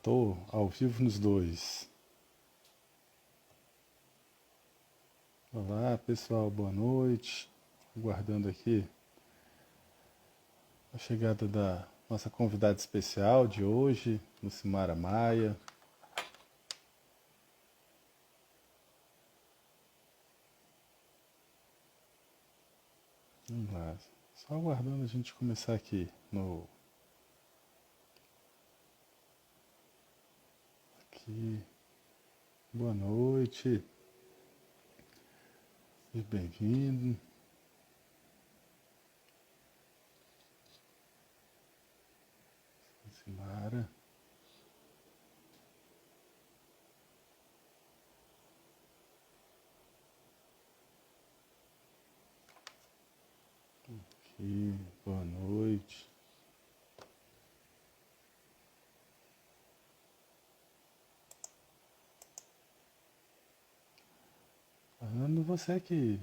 Tô ao vivo nos dois. Olá, pessoal, boa noite. Aguardando aqui a chegada da nossa convidada especial de hoje, Lucimara Maia. Vamos lá, só aguardando a gente começar aqui no... Aqui. Boa noite. Seja bem-vindo. Lucimara. Aqui, boa noite. Fernando, você que...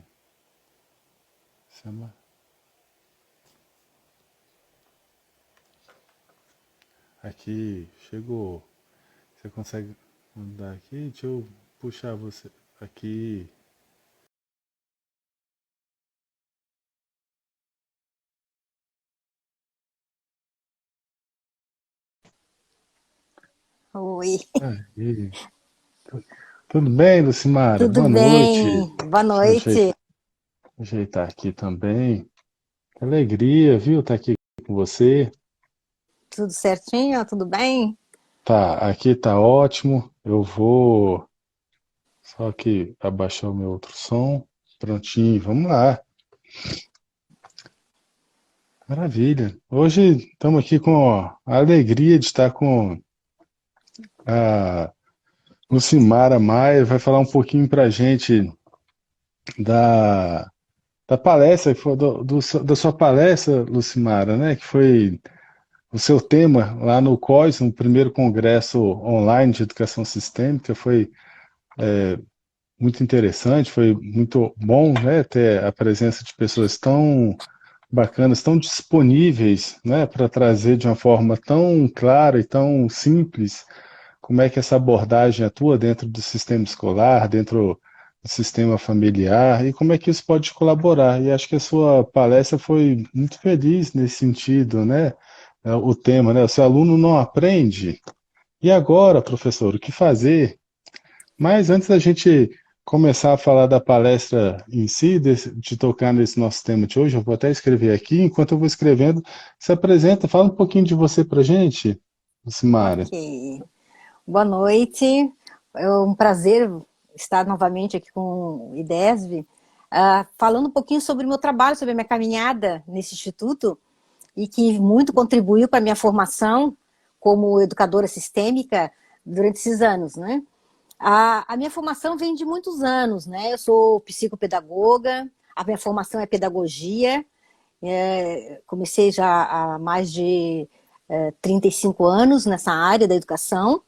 Aqui, chegou. Você consegue andar aqui? Deixa eu puxar você aqui. Oi. Aí. Tudo bem, Lucimara? Tudo Boa noite. bem? Boa Deixa eu noite. ajeitar aqui também. Que alegria, viu, estar aqui com você. Tudo certinho? Tudo bem? Tá, aqui tá ótimo. Eu vou só que abaixar o meu outro som. Prontinho, vamos lá. Maravilha. Hoje estamos aqui com a alegria de estar com a Lucimara Maia. Vai falar um pouquinho para a gente da, da palestra, que foi da sua palestra, Lucimara, né? Que foi o seu tema lá no COIS, no primeiro congresso online de educação sistêmica. Foi muito interessante, foi muito bom, né, ter a presença de pessoas tão bacanas, tão disponíveis, né, para trazer de uma forma tão clara e tão simples como é que essa abordagem atua dentro do sistema escolar, dentro do sistema familiar e como é que isso pode colaborar. E acho que a sua palestra foi muito feliz nesse sentido, né? O tema, né? O seu aluno não aprende. E agora, professor, o que fazer? Mas antes da gente começar a falar da palestra em si, de tocar nesse nosso tema de hoje, eu vou até escrever aqui. Enquanto eu vou escrevendo, se apresenta, fala um pouquinho de você para gente, Lucimara. Ok. Boa noite. É um prazer estar novamente aqui com o IDESV, falando um pouquinho sobre o meu trabalho, sobre a minha caminhada nesse instituto e que muito contribuiu para a minha formação como educadora sistêmica durante esses anos, né? A minha formação vem de muitos anos, né? Eu sou psicopedagoga, a minha formação é pedagogia. Comecei já há mais de 35 anos nessa área da educação.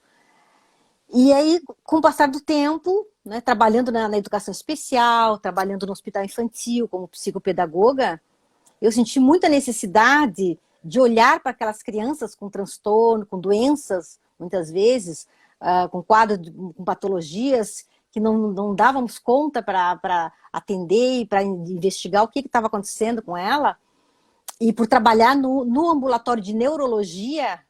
E aí, com o passar do tempo, né, trabalhando na educação especial, trabalhando no hospital infantil como psicopedagoga, eu senti muita necessidade de olhar para aquelas crianças com transtorno, com doenças, muitas vezes, com quadros, com patologias que não dávamos conta para atender e para investigar o que estava acontecendo com ela. E por trabalhar no ambulatório de neurologia,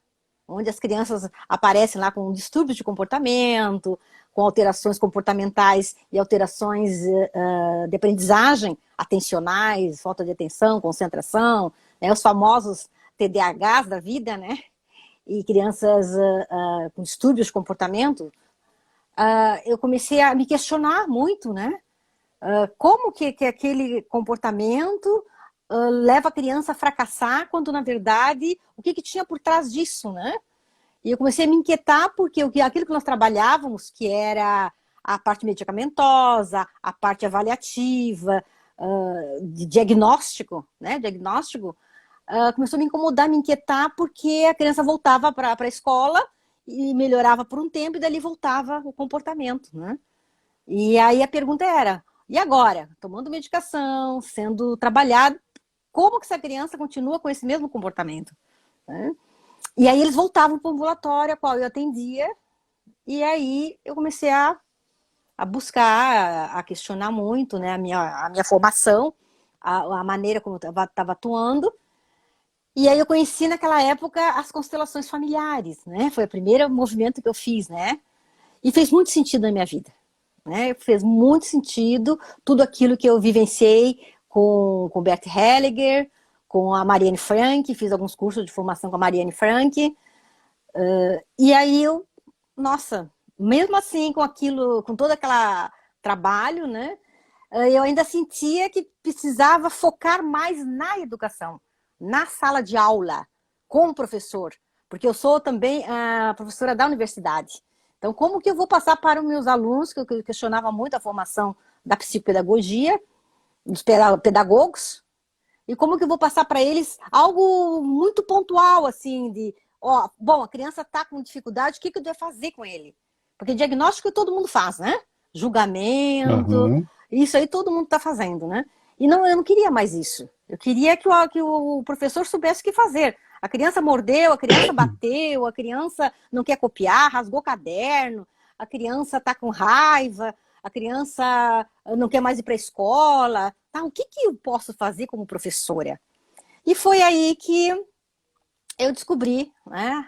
onde as crianças aparecem lá com distúrbios de comportamento, com alterações comportamentais e alterações de aprendizagem, atencionais, falta de atenção, concentração, né, os famosos TDAHs da vida, né? E crianças com distúrbios de comportamento, eu comecei a me questionar muito, né? Como que aquele comportamento leva a criança a fracassar, quando, na verdade, o que tinha por trás disso, né? E eu comecei a me inquietar porque aquilo que nós trabalhávamos, que era a parte medicamentosa, a parte avaliativa, de diagnóstico, né? Diagnóstico, começou a me incomodar, me inquietar, porque a criança voltava para a escola e melhorava por um tempo e dali voltava o comportamento, né? E aí a pergunta era, e agora? Tomando medicação, sendo trabalhado, como que essa criança continua com esse mesmo comportamento, né? E aí eles voltavam para o ambulatório, a qual eu atendia, e aí eu comecei a buscar, a questionar muito, né, a minha formação, a maneira como eu estava atuando. E aí eu conheci naquela época as constelações familiares, né? Foi o primeiro movimento que eu fiz, né? E fez muito sentido na minha vida, né? Fez muito sentido tudo aquilo que eu vivenciei com Bert Hellinger, com a Marianne Frank, fiz alguns cursos de formação com a Marianne Frank. E aí eu, nossa, mesmo assim com aquilo, com todo aquele trabalho, né? Eu ainda sentia que precisava focar mais na educação, na sala de aula, com o professor, porque eu sou também a professora da universidade. Então, como que eu vou passar para os meus alunos, que eu questionava muito a formação da psicopedagogia, dos pedagogos, e como que eu vou passar para eles algo muito pontual, assim, de, ó, bom, a criança está com dificuldade, o que eu devo fazer com ele? Porque diagnóstico todo mundo faz, né? Julgamento, Aham. isso aí todo mundo está fazendo, né? E não, eu não queria mais isso. Eu queria que o professor soubesse o que fazer. A criança mordeu, a criança bateu, a criança não quer copiar, rasgou o caderno, a criança está com raiva, a criança não quer mais ir para a escola. Tá, o que eu posso fazer como professora? E foi aí que eu descobri, né,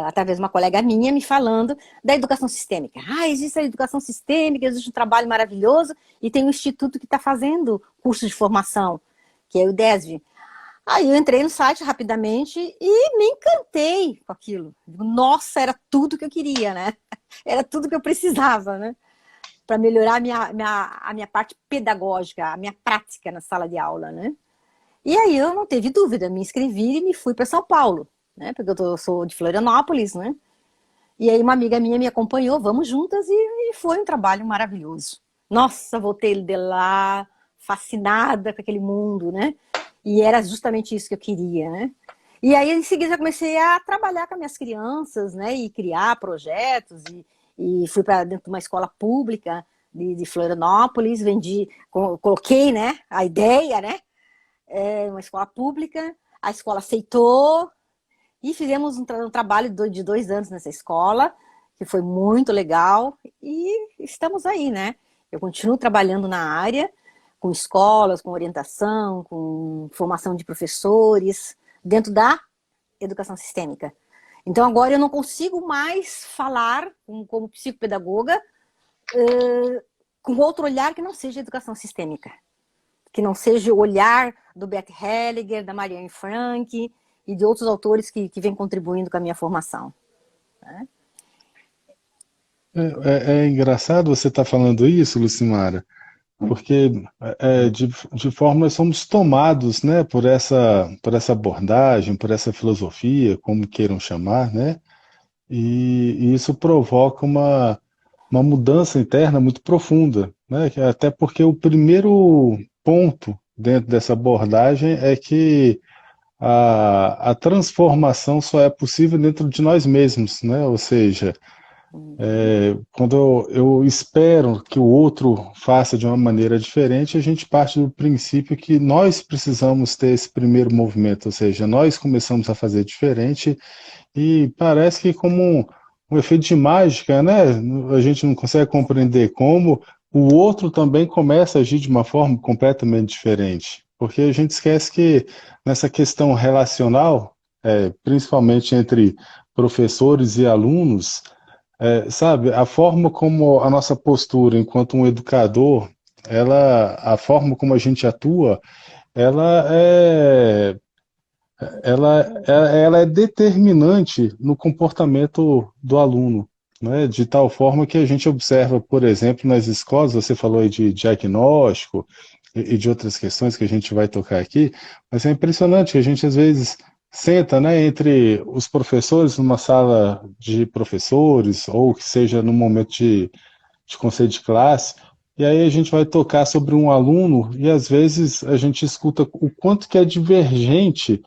através de uma colega minha me falando da educação sistêmica. Ah, existe a educação sistêmica, existe um trabalho maravilhoso e tem um instituto que está fazendo curso de formação, que é o DESV. Aí eu entrei no site rapidamente e me encantei com aquilo. Nossa, era tudo que eu queria, né? Era tudo que eu precisava, né? Para melhorar a minha parte pedagógica, a minha prática na sala de aula, né? E aí eu não teve dúvida, me inscrevi e me fui para São Paulo, né? Porque eu sou de Florianópolis, né? E aí uma amiga minha me acompanhou, vamos juntas, e foi um trabalho maravilhoso. Nossa, voltei de lá, fascinada com aquele mundo, né? E era justamente isso que eu queria, né? E aí, em seguida, eu comecei a trabalhar com as minhas crianças, né? E criar projetos, e fui para dentro de uma escola pública de Florianópolis, coloquei, né? A ideia, né? Uma escola pública, a escola aceitou, e fizemos um trabalho de 2 anos nessa escola, que foi muito legal, e estamos aí, né? Eu continuo trabalhando na área, com escolas, com orientação, com formação de professores, dentro da educação sistêmica. Então agora eu não consigo mais falar como psicopedagoga com outro olhar que não seja educação sistêmica, que não seja o olhar do Bert Hellinger, da Marianne Frank e de outros autores que vêm contribuindo com a minha formação. Né? É engraçado você estar falando isso, Lucimara, porque de forma nós somos tomados, né, por essa abordagem, por essa filosofia, como queiram chamar, né, e isso provoca uma mudança interna muito profunda, né, até porque o primeiro ponto dentro dessa abordagem é que a transformação só é possível dentro de nós mesmos, né, ou seja, quando eu espero que o outro faça de uma maneira diferente, a gente parte do princípio que nós precisamos ter esse primeiro movimento, ou seja, nós começamos a fazer diferente e parece que como um efeito de mágica, né? A gente não consegue compreender como o outro também começa a agir de uma forma completamente diferente, porque a gente esquece que nessa questão relacional, principalmente entre professores e alunos, sabe, a forma como a nossa postura enquanto um educador, a forma como a gente atua, ela é, ela é determinante no comportamento do aluno, né? De tal forma que a gente observa, por exemplo, nas escolas, você falou aí de diagnóstico e de outras questões que a gente vai tocar aqui, mas é impressionante que a gente às vezes senta, né, entre os professores numa sala de professores, ou que seja no momento de conselho de classe, e aí a gente vai tocar sobre um aluno e às vezes a gente escuta o quanto que é divergente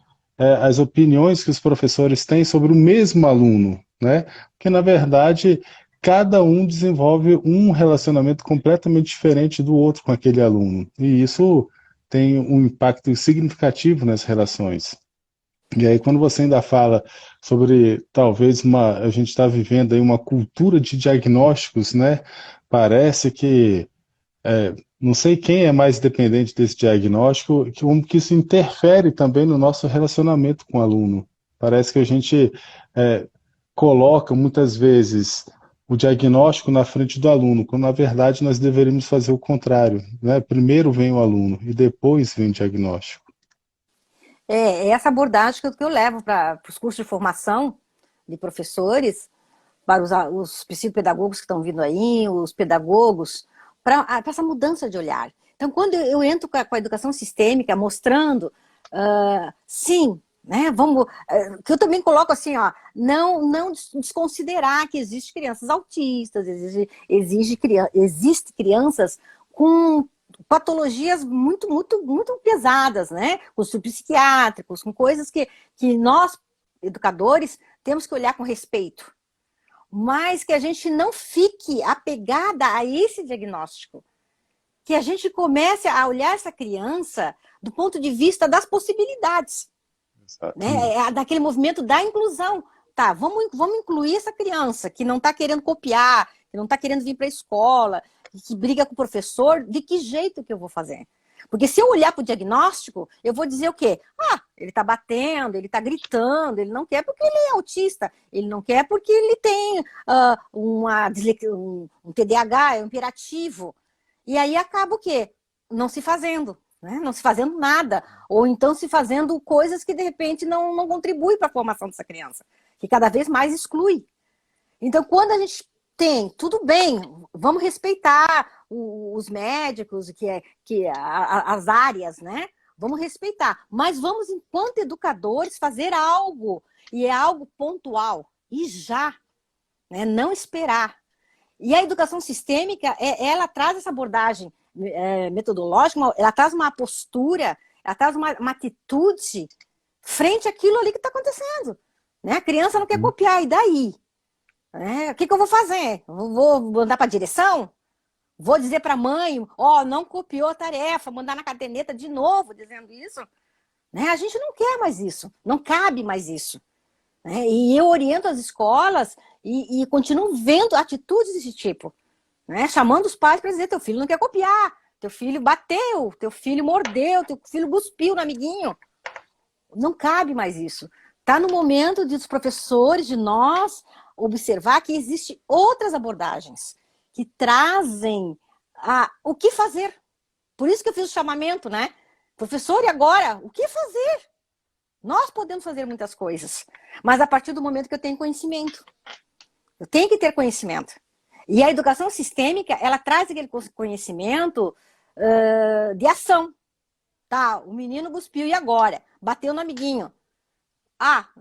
as opiniões que os professores têm sobre o mesmo aluno, né? Porque na verdade cada um desenvolve um relacionamento completamente diferente do outro com aquele aluno, e isso tem um impacto significativo nas relações. E aí, quando você ainda fala sobre talvez a gente está vivendo aí uma cultura de diagnósticos, né? Parece que não sei quem é mais dependente desse diagnóstico, como que isso interfere também no nosso relacionamento com o aluno. Parece que a gente é, coloca muitas vezes o diagnóstico na frente do aluno, quando na verdade nós deveríamos fazer o contrário, né? Primeiro vem o aluno e depois vem o diagnóstico. É essa abordagem que eu levo para os cursos de formação de professores, para os psicopedagogos que estão vindo aí, os pedagogos, para essa mudança de olhar. Então, quando eu entro com a educação sistêmica, mostrando, sim, né, vamos, que eu também coloco assim, ó, não desconsiderar que existem crianças autistas, existe crianças com patologias muito pesadas, né, com psiquiátricos, com coisas que nós, educadores, temos que olhar com respeito, mas que a gente não fique apegada a esse diagnóstico, que a gente comece a olhar essa criança do ponto de vista das possibilidades, né? Exatamente. Daquele movimento da inclusão. Tá, vamos incluir essa criança que não está querendo copiar, que não está querendo vir para a escola, que briga com o professor, de que jeito que eu vou fazer? Porque se eu olhar para o diagnóstico, eu vou dizer o quê? Ah, ele está batendo, ele está gritando, ele não quer porque ele é autista, ele não quer porque ele tem um TDAH, é um hiperativo. E aí acaba o quê? Não se fazendo, né? Não se fazendo nada. Ou então se fazendo coisas que de repente não contribuem para a formação dessa criança, que cada vez mais exclui. Então, quando a gente tem, tudo bem, vamos respeitar os médicos, as áreas, né? Vamos respeitar, mas vamos, enquanto educadores, fazer algo, e é algo pontual, e já, né? Não esperar. E a educação sistêmica, ela traz essa abordagem metodológica, ela traz uma postura, ela traz uma atitude frente àquilo ali que está acontecendo. Né? A criança não quer copiar, e daí? O que eu vou fazer? Vou mandar para a direção? Vou dizer para a mãe, não copiou a tarefa, mandar na caderneta de novo dizendo isso? Né? A gente não quer mais isso, não cabe mais isso. Né? E eu oriento as escolas e continuo vendo atitudes desse tipo. Né? Chamando os pais para dizer, teu filho não quer copiar, teu filho bateu, teu filho mordeu, teu filho cuspiu no amiguinho. Não cabe mais isso. Está no momento de os professores, de nós, observar que existem outras abordagens que trazem o que fazer. Por isso que eu fiz o chamamento, né? Professor, e agora? O que fazer? Nós podemos fazer muitas coisas, mas a partir do momento que eu tenho conhecimento. Eu tenho que ter conhecimento. E a educação sistêmica, ela traz aquele conhecimento de ação. Tá, o menino cuspiu, e agora? Bateu no amiguinho.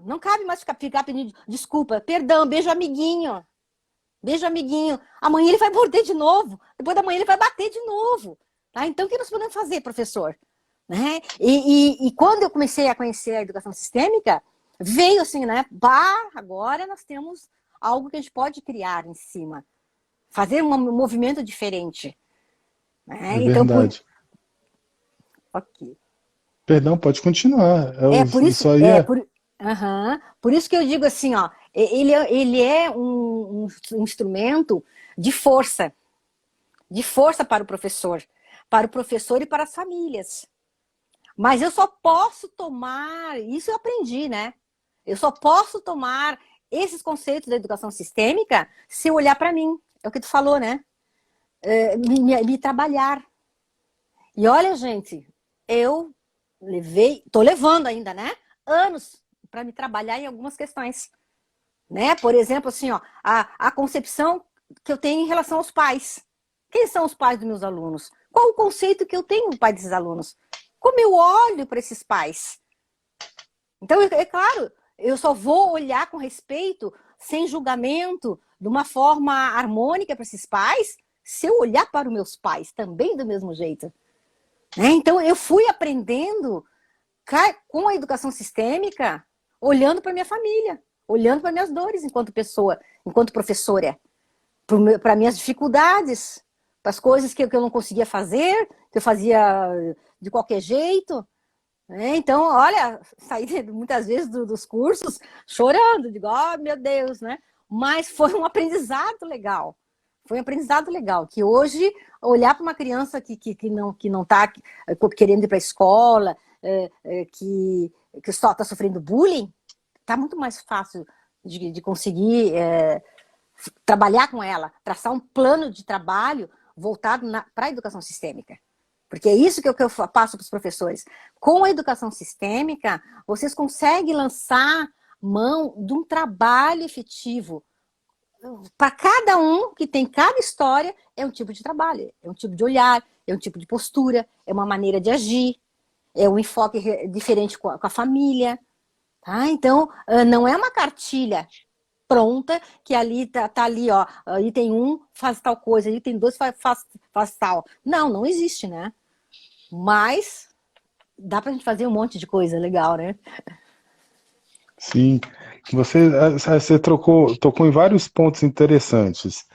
Não cabe mais ficar pedindo desculpa, perdão, beijo amiguinho. Beijo amiguinho. Amanhã ele vai morder de novo. Depois da manhã ele vai bater de novo. Tá? Então, o que nós podemos fazer, professor? Né? E quando eu comecei a conhecer a educação sistêmica, veio assim, né? Agora nós temos algo que a gente pode criar em cima. Fazer um movimento diferente. É Né? Então, verdade. ok. Perdão, pode continuar. É por Eu isso, só ia. por isso que eu digo assim, ó, ele é um instrumento de força para o professor e para as famílias. Mas eu só posso tomar, isso eu aprendi, né? Eu só posso tomar esses conceitos da educação sistêmica se eu olhar para mim. É o que tu falou, né? Me trabalhar. E olha, gente, eu tô levando ainda, né? Anos para me trabalhar em algumas questões. Né? Por exemplo, assim, ó, a concepção que eu tenho em relação aos pais. Quem são os pais dos meus alunos? Qual o conceito que eu tenho do pai desses alunos? Como eu olho para esses pais? Então, é claro, eu só vou olhar com respeito, sem julgamento, de uma forma harmônica para esses pais, se eu olhar para os meus pais também do mesmo jeito. Né? Então, eu fui aprendendo com a educação sistêmica, olhando para minha família, olhando para minhas dores enquanto pessoa, enquanto professora, para minhas dificuldades, para as coisas que eu não conseguia fazer, que eu fazia de qualquer jeito. Então, olha, saí muitas vezes dos cursos chorando, digo, oh, meu Deus, né? Mas foi um aprendizado legal. Foi um aprendizado legal, que hoje, olhar para uma criança que não está querendo ir para a escola, que só está sofrendo bullying, está muito mais fácil de conseguir trabalhar com ela, traçar um plano de trabalho voltado para a educação sistêmica. Porque é isso que eu passo para os professores. Com a educação sistêmica, vocês conseguem lançar mão de um trabalho efetivo. Para cada um que tem cada história, é um tipo de trabalho, é um tipo de olhar, é um tipo de postura, é uma maneira de agir, é um enfoque diferente com a família. Tá? Então, não é uma cartilha pronta, que ali tá ali, ó, item 1 faz tal coisa, item 2 faz tal. Não existe, né? Mas dá pra gente fazer um monte de coisa legal, né? Sim, você tocou em vários pontos interessantes.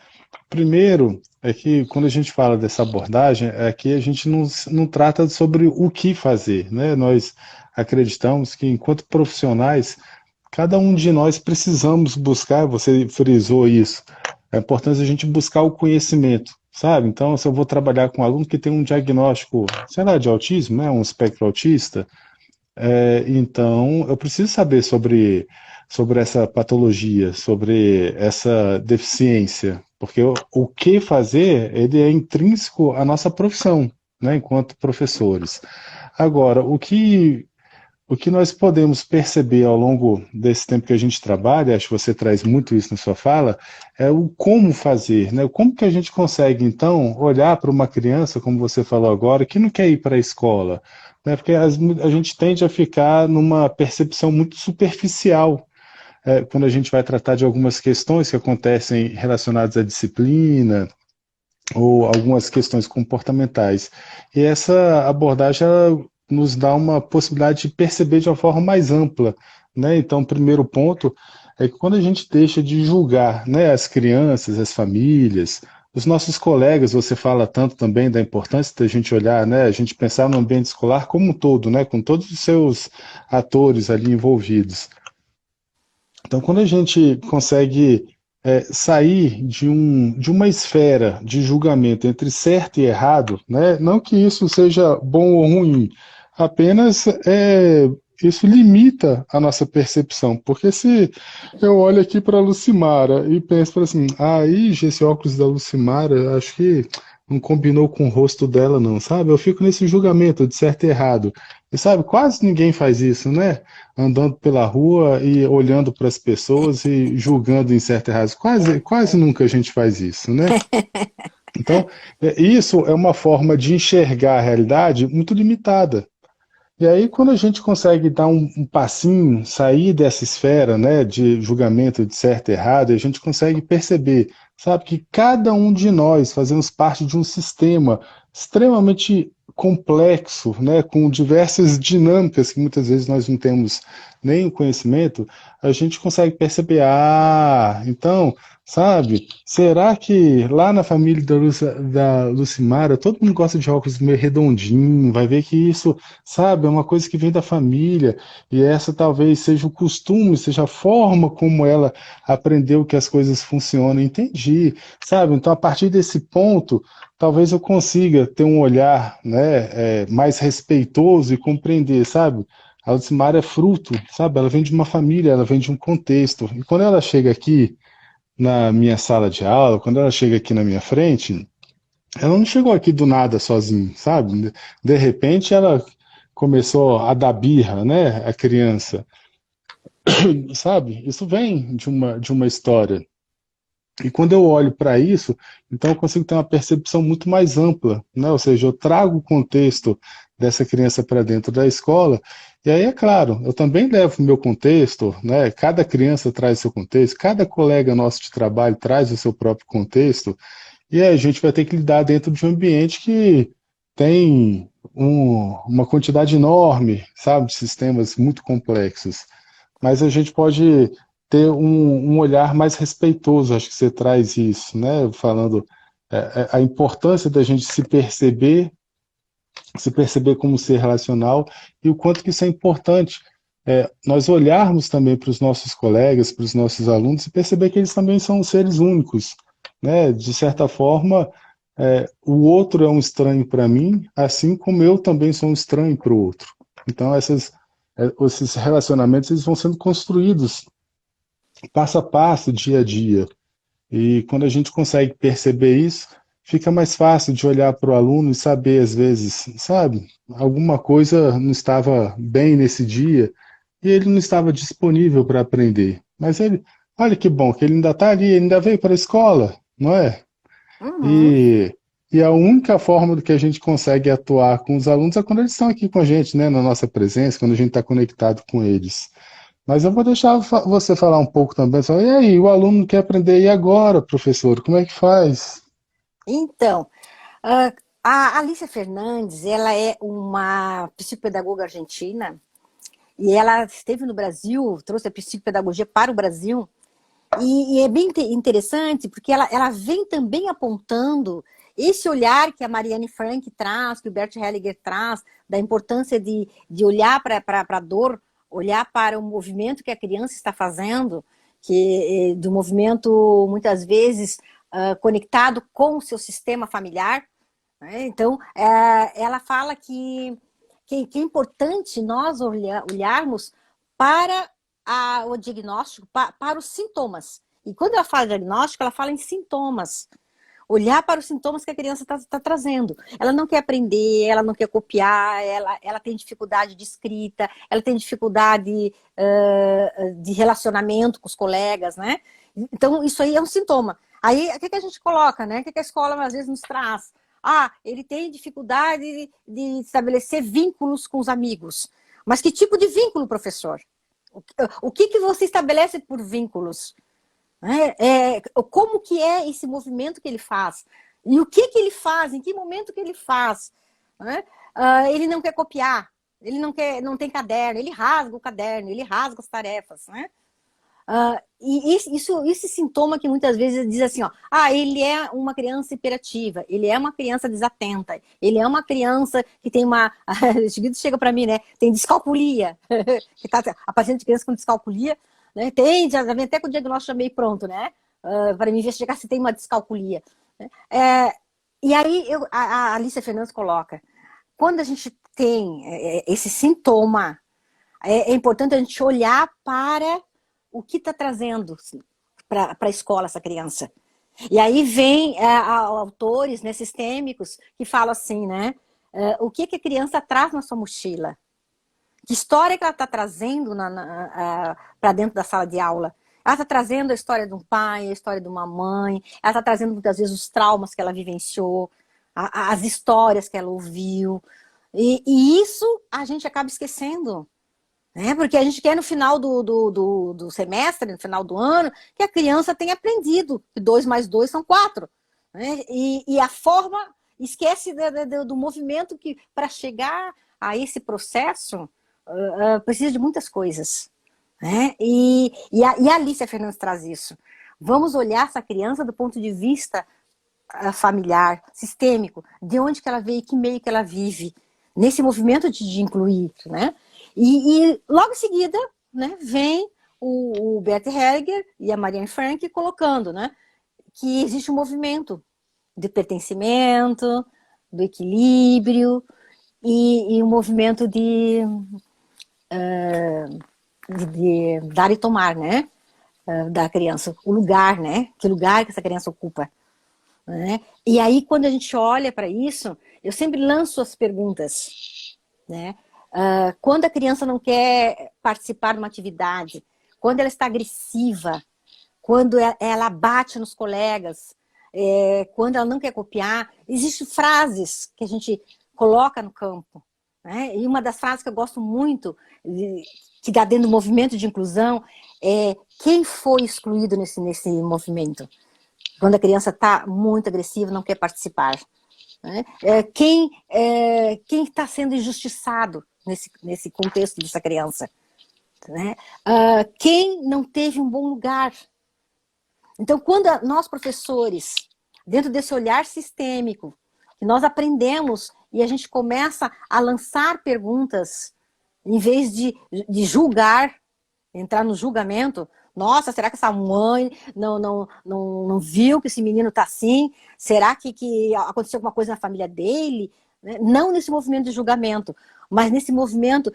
Primeiro, é que quando a gente fala dessa abordagem, é que a gente não trata sobre o que fazer, né? Nós acreditamos que, enquanto profissionais, cada um de nós precisamos buscar, você frisou isso, é importante a gente buscar o conhecimento, sabe? Então, se eu vou trabalhar com um aluno que tem um diagnóstico, sei lá, de autismo, né? Um espectro autista, então, eu preciso saber sobre essa patologia, sobre essa deficiência, porque o que fazer, ele é intrínseco à nossa profissão, né, enquanto professores. Agora, o que nós podemos perceber ao longo desse tempo que a gente trabalha, acho que você traz muito isso na sua fala, é o como fazer, né? Como que a gente consegue, então, olhar para uma criança, como você falou agora, que não quer ir para a escola, né? Porque a gente tende a ficar numa percepção muito superficial, quando a gente vai tratar de algumas questões que acontecem relacionadas à disciplina, ou algumas questões comportamentais. E essa abordagem ela nos dá uma possibilidade de perceber de uma forma mais ampla, né? Então, o primeiro ponto é que quando a gente deixa de julgar, né, as crianças, as famílias, os nossos colegas, você fala tanto também da importância da gente olhar, né, a gente pensar no ambiente escolar como um todo, né, com todos os seus atores ali envolvidos. Então, quando a gente consegue sair de uma esfera de julgamento entre certo e errado, né? Não que isso seja bom ou ruim, apenas isso limita a nossa percepção. Porque se eu olho aqui para a Lucimara e penso assim, aí esse óculos da Lucimara, acho que não combinou com o rosto dela, não, sabe? Eu fico nesse julgamento de certo e errado. E sabe, quase ninguém faz isso, né? Andando pela rua e olhando para as pessoas e julgando em certo e errado. Quase nunca a gente faz isso, né? Então, isso é uma forma de enxergar a realidade muito limitada. E aí, quando a gente consegue dar um passinho, sair dessa esfera, né, de julgamento de certo e errado, a gente consegue perceber, sabe, que cada um de nós fazemos parte de um sistema extremamente complexo, né, com diversas dinâmicas que muitas vezes nós não temos nem o conhecimento, a gente consegue perceber, então, sabe, será que lá na família da Lucimara, todo mundo gosta de óculos meio redondinho, vai ver que isso, sabe, é uma coisa que vem da família, e essa talvez seja o costume, seja a forma como ela aprendeu que as coisas funcionam. Entendi, sabe? Então, a partir desse ponto, talvez eu consiga ter um olhar, né, mais respeitoso e compreender, sabe? A Lucimara é fruto, sabe? Ela vem de uma família, ela vem de um contexto. E quando ela chega aqui na minha sala de aula, quando ela chega aqui na minha frente, ela não chegou aqui do nada sozinha, sabe? De repente ela começou a dar birra, né? A criança, sabe? Isso vem de uma história. E quando eu olho para isso, então eu consigo ter uma percepção muito mais ampla, né? Ou seja, eu trago o contexto dessa criança para dentro da escola, e aí é claro, eu também levo o meu contexto, né? Cada criança traz seu contexto, cada colega nosso de trabalho traz o seu próprio contexto, e aí a gente vai ter que lidar dentro de um ambiente que tem uma quantidade enorme, sabe, de sistemas muito complexos. Mas a gente pode ter um olhar mais respeitoso, acho que você traz isso, né? Falando a importância da gente se perceber se perceber como ser relacional e o quanto que isso é importante. Nós olharmos também para os nossos colegas, para os nossos alunos e perceber que eles também são seres únicos, né? De certa forma, o outro é um estranho para mim, assim como eu também sou um estranho para o outro. Então, esses relacionamentos eles vão sendo construídos passo a passo, dia a dia. E quando a gente consegue perceber isso, fica mais fácil de olhar para o aluno e saber, às vezes, sabe, alguma coisa não estava bem nesse dia e ele não estava disponível para aprender. Mas ele, olha que bom, que ele ainda está ali, ele ainda veio para a escola, não é? Uhum. E, e a única forma do que a gente consegue atuar com os alunos é quando eles estão aqui com a gente, né, na nossa presença, quando a gente está conectado com eles. Mas eu vou deixar você falar um pouco também. Só, e aí, o aluno quer aprender, e agora, professor? Como é que faz? Então, ah, a Alicia Fernandes, ela é uma psicopedagoga argentina e ela esteve no Brasil, trouxe a psicopedagogia para o Brasil. E é bem interessante porque ela vem também apontando esse olhar que a Marianne Frank traz, que o Bert Hellinger traz, da importância de olhar para a dor, olhar para o movimento que a criança está fazendo, que do movimento, muitas vezes, conectado com o seu sistema familiar. Né? Então, ela fala que é importante nós olharmos para o diagnóstico, para os sintomas. E quando ela fala diagnóstico, ela fala em sintomas. Olhar para os sintomas que a criança está trazendo. Ela não quer aprender, ela não quer copiar, ela tem dificuldade de escrita, ela tem dificuldade de relacionamento com os colegas, né? Então, isso aí é um sintoma. Aí, o que a gente coloca, né? O que a escola, às vezes, nos traz? Ah, ele tem dificuldade de estabelecer vínculos com os amigos. Mas que tipo de vínculo, professor? O que você estabelece por vínculos? Como que é esse movimento que ele faz? E o que ele faz? Em que momento que ele faz? Né? Ele não quer copiar, ele não tem caderno, ele rasga o caderno, ele rasga as tarefas, né? E esse sintoma que muitas vezes diz assim, ó, ele é uma criança hiperativa, ele é uma criança desatenta, ele é uma criança que tem uma, chega para mim, né, tem descalculia, que tá a paciente de criança com descalculia, né, já vem até com o diagnóstico já meio pronto, né, para me investigar se tem uma descalculia. Né? E aí a Alicia Fernandes coloca, quando a gente tem esse sintoma, é importante a gente olhar para o que está trazendo para a escola essa criança. E aí vem autores, né, sistêmicos que falam assim, né? O que a criança traz na sua mochila? Que história que ela está trazendo para dentro da sala de aula? Ela está trazendo a história de um pai, a história de uma mãe, ela está trazendo muitas vezes os traumas que ela vivenciou, as histórias que ela ouviu. E isso a gente acaba esquecendo. Porque a gente quer no final do semestre, no final do ano, que a criança tenha aprendido que 2 mais 2 são 4. Né? E a forma, esquece do movimento que, para chegar a esse processo, precisa de muitas coisas. Né? E a Alicia Fernandes traz isso. Vamos olhar essa criança do ponto de vista familiar, sistêmico, de onde que ela veio, que meio que ela vive, nesse movimento de incluir, né? E logo em seguida, né, vem o Bert Hellinger e a Marianne Frank colocando, né, que existe um movimento de pertencimento, do equilíbrio e um movimento de dar e tomar, né, da criança, o lugar, né, que lugar que essa criança ocupa. Né? E aí, quando a gente olha para isso, eu sempre lanço as perguntas, né? Quando a criança não quer participar de uma atividade, quando ela está agressiva, quando ela bate nos colegas, quando ela não quer copiar, existem frases que a gente coloca no campo. Né? E uma das frases que eu gosto muito, que dá dentro do movimento de inclusão, é quem foi excluído nesse movimento? Quando a criança está muito agressiva, não quer participar. Né? Quem está sendo injustiçado nesse contexto dessa criança? Né? Quem não teve um bom lugar? Então, quando nós, professores, dentro desse olhar sistêmico, que nós aprendemos e a gente começa a lançar perguntas, em vez de julgar, entrar no julgamento. Nossa, será que essa mãe não viu que esse menino está assim? Será que aconteceu alguma coisa na família dele? Não nesse movimento de julgamento, mas nesse movimento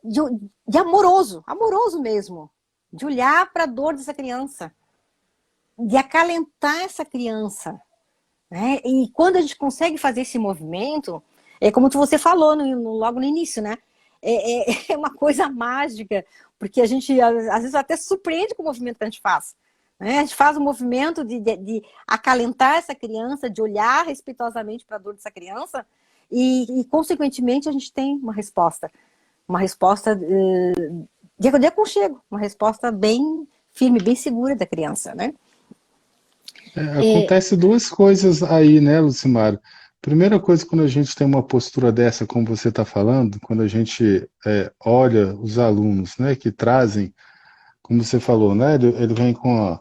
de amoroso, amoroso mesmo, de olhar para a dor dessa criança, de acalentar essa criança. Né? E quando a gente consegue fazer esse movimento, é como você falou logo no início, né? É uma coisa mágica, porque a gente às vezes até surpreende com o movimento que a gente faz. Né? A gente faz um movimento de acalentar essa criança, de olhar respeitosamente para a dor dessa criança, e consequentemente a gente tem uma resposta de aconchego, uma resposta bem firme, bem segura da criança, né? Acontece duas coisas aí, né, Lucimar? Primeira coisa, quando a gente tem uma postura dessa, como você está falando, quando a gente olha os alunos, né, que trazem, como você falou, né, ele vem com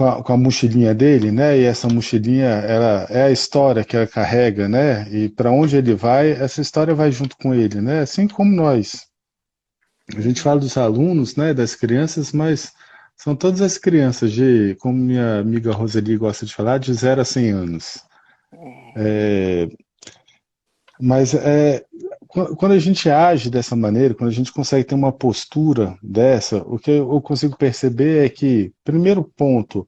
a mochilinha dele, né, e essa mochilinha, ela é a história que ela carrega, né, e para onde ele vai, essa história vai junto com ele, né, assim como nós. A gente fala dos alunos, né, das crianças, mas são todas as crianças como minha amiga Roseli gosta de falar, de 0 a 100 anos. Mas quando a gente age dessa maneira, quando a gente consegue ter uma postura dessa, o que eu consigo perceber é que, primeiro ponto,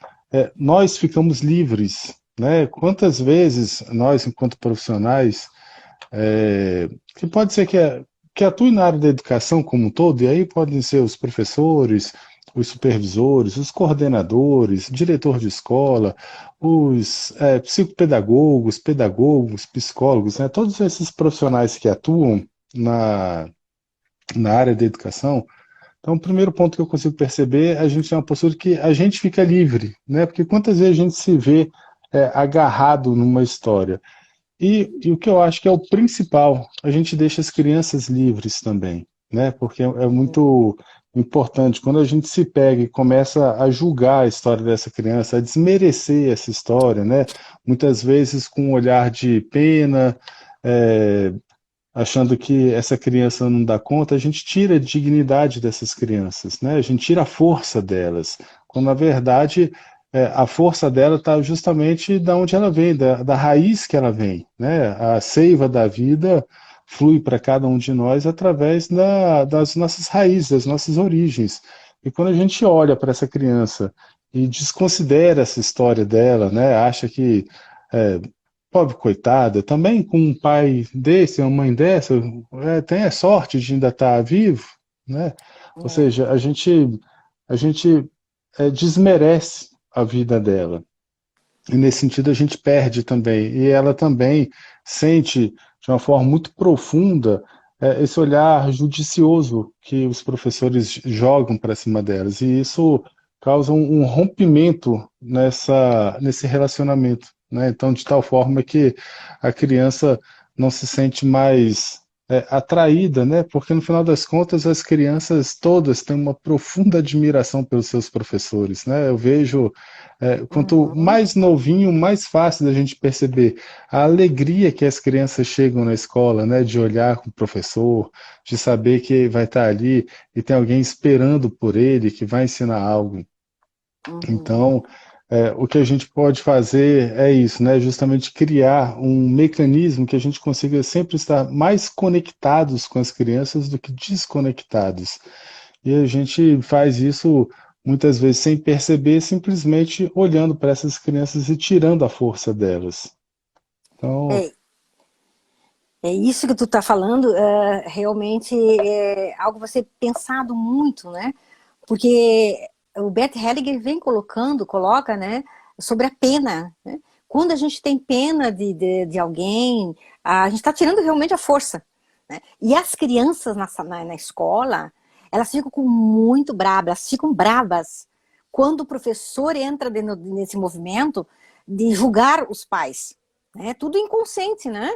nós ficamos livres, né? Quantas vezes nós, enquanto profissionais, que pode ser que atue na área da educação como um todo, e aí podem ser os professores, os supervisores, os coordenadores, diretor de escola, os psicopedagogos, pedagogos, psicólogos, né, todos esses profissionais que atuam na área da educação. Então, o primeiro ponto que eu consigo perceber, a gente tem uma postura que a gente fica livre, né? Porque quantas vezes a gente se vê agarrado numa história? E o que eu acho que é o principal, a gente deixa as crianças livres também, né? Porque é muito importante. Quando a gente se pega e começa a julgar a história dessa criança, a desmerecer essa história, né? Muitas vezes com um olhar de pena, é, achando que essa criança não dá conta, a gente tira a dignidade dessas crianças, né? A gente tira a força delas, quando na verdade a força dela está justamente da onde ela vem, da raiz que ela vem, né? A seiva da vida flui para cada um de nós através das nossas raízes, das nossas origens. E quando a gente olha para essa criança e desconsidera essa história dela, né? Acha que é, pobre coitada, também com um pai desse, uma mãe dessa, tem a sorte de ainda estar vivo, né? Ou seja, a gente desmerece a vida dela. E nesse sentido a gente perde também. E ela também sente de uma forma muito profunda esse olhar judicioso que os professores jogam para cima delas. E isso causa um rompimento nesse relacionamento. Né? Então, de tal forma que a criança não se sente mais atraída, né? Porque no final das contas as crianças todas têm uma profunda admiração pelos seus professores. Né? Eu vejo quanto Uhum. mais novinho, mais fácil da gente perceber a alegria que as crianças chegam na escola, né, de olhar com o professor, de saber que vai estar ali e tem alguém esperando por ele, que vai ensinar algo. Uhum. Então, o que a gente pode fazer é isso, né, justamente criar um mecanismo que a gente consiga sempre estar mais conectados com as crianças do que desconectados. E a gente faz isso muitas vezes sem perceber, simplesmente olhando para essas crianças e tirando a força delas. Então, É, é isso que tu está falando, realmente é algo a ser pensado muito, né? Porque o Bert Hellinger vem coloca, né, sobre a pena, né? Quando a gente tem pena de alguém, a gente está tirando realmente a força, né? E as crianças na escola, elas ficam muito bravas, elas ficam bravas quando o professor entra nesse movimento de julgar os pais, né? Tudo inconsciente, né?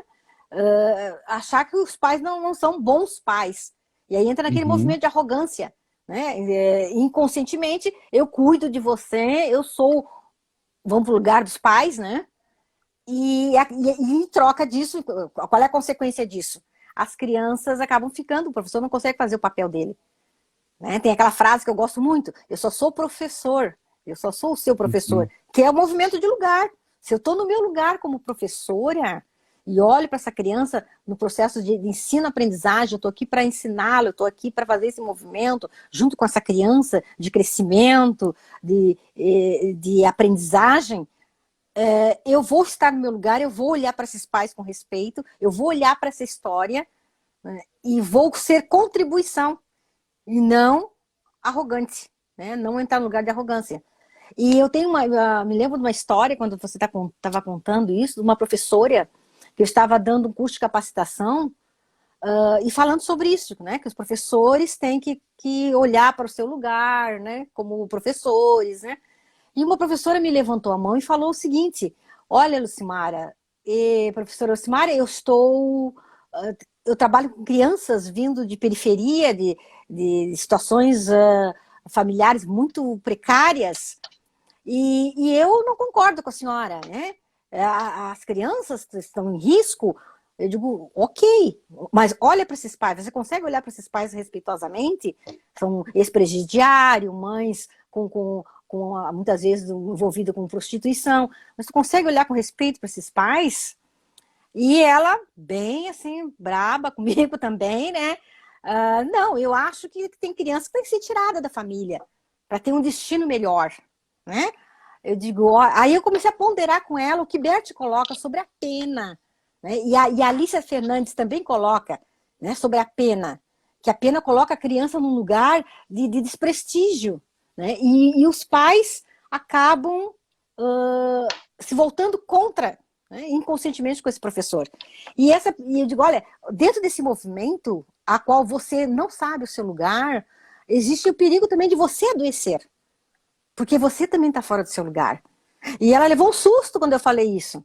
Achar que os pais não são bons pais. E aí entra naquele uhum, movimento de arrogância, né? Inconscientemente, eu cuido de você, eu sou, vamos para o lugar dos pais, né? e em troca disso, qual é a consequência disso? As crianças acabam ficando, o professor não consegue fazer o papel dele. Né? Tem aquela frase que eu gosto muito, eu só sou professor, eu só sou o seu professor, Uhum. que é o movimento de lugar. Se eu estou no meu lugar como professora e olho para essa criança no processo de ensino-aprendizagem, eu estou aqui para ensiná-lo, eu estou aqui para fazer esse movimento junto com essa criança de crescimento, de aprendizagem, eu vou estar no meu lugar, eu vou olhar para esses pais com respeito, eu vou olhar para essa história, né, e vou ser contribuição e não arrogante, né? Não entrar no lugar de arrogância. E eu tenho me lembro de uma história, quando você estava contando isso, de uma professora que eu estava dando um curso de capacitação e falando sobre isso, né? Que os professores têm que olhar para o seu lugar, né? Como professores, né? E uma professora me levantou a mão e falou o seguinte: olha, Lucimara, professora Lucimara, eu trabalho com crianças vindo de periferia, de situações familiares muito precárias, e eu não concordo com a senhora, né? As crianças estão em risco. Eu digo, ok, mas olha para esses pais, você consegue olhar para esses pais respeitosamente? São ex-presidiário, mães muitas vezes envolvidas com prostituição, mas você consegue olhar com respeito para esses pais? E ela, bem assim, braba comigo também, né? Não, eu acho que tem criança que tem que ser tirada da família para ter um destino melhor, né? Eu digo, ó, aí eu comecei a ponderar com ela o que Bert coloca sobre a pena, né? E a Alicia Fernandes também coloca, né, sobre a pena, que a pena coloca a criança num lugar de desprestígio, né? E os pais acabam se voltando contra, né, inconscientemente com esse professor. E eu digo, olha, dentro desse movimento, a qual você não sabe o seu lugar, existe o perigo também de você adoecer, porque você também está fora do seu lugar. E ela levou um susto quando eu falei isso.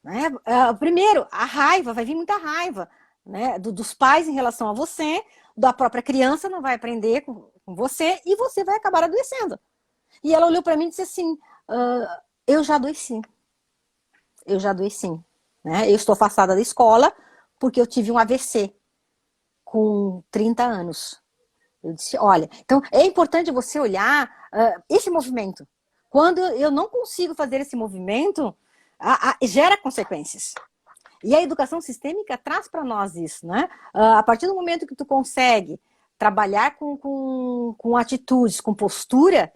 Né? Primeiro, a raiva, vai vir muita raiva, né, dos pais em relação a você, da própria criança não vai aprender com você, e você vai acabar adoecendo. E ela olhou para mim e disse assim, eu já adoeci. Eu já adoeci. Né? Eu estou afastada da escola porque eu tive um AVC com 30 anos. Eu disse, olha, então é importante você olhar esse movimento. Quando eu não consigo fazer esse movimento, gera consequências. E a educação sistêmica traz para nós isso, né? A partir do momento que tu consegue trabalhar com atitudes, com postura,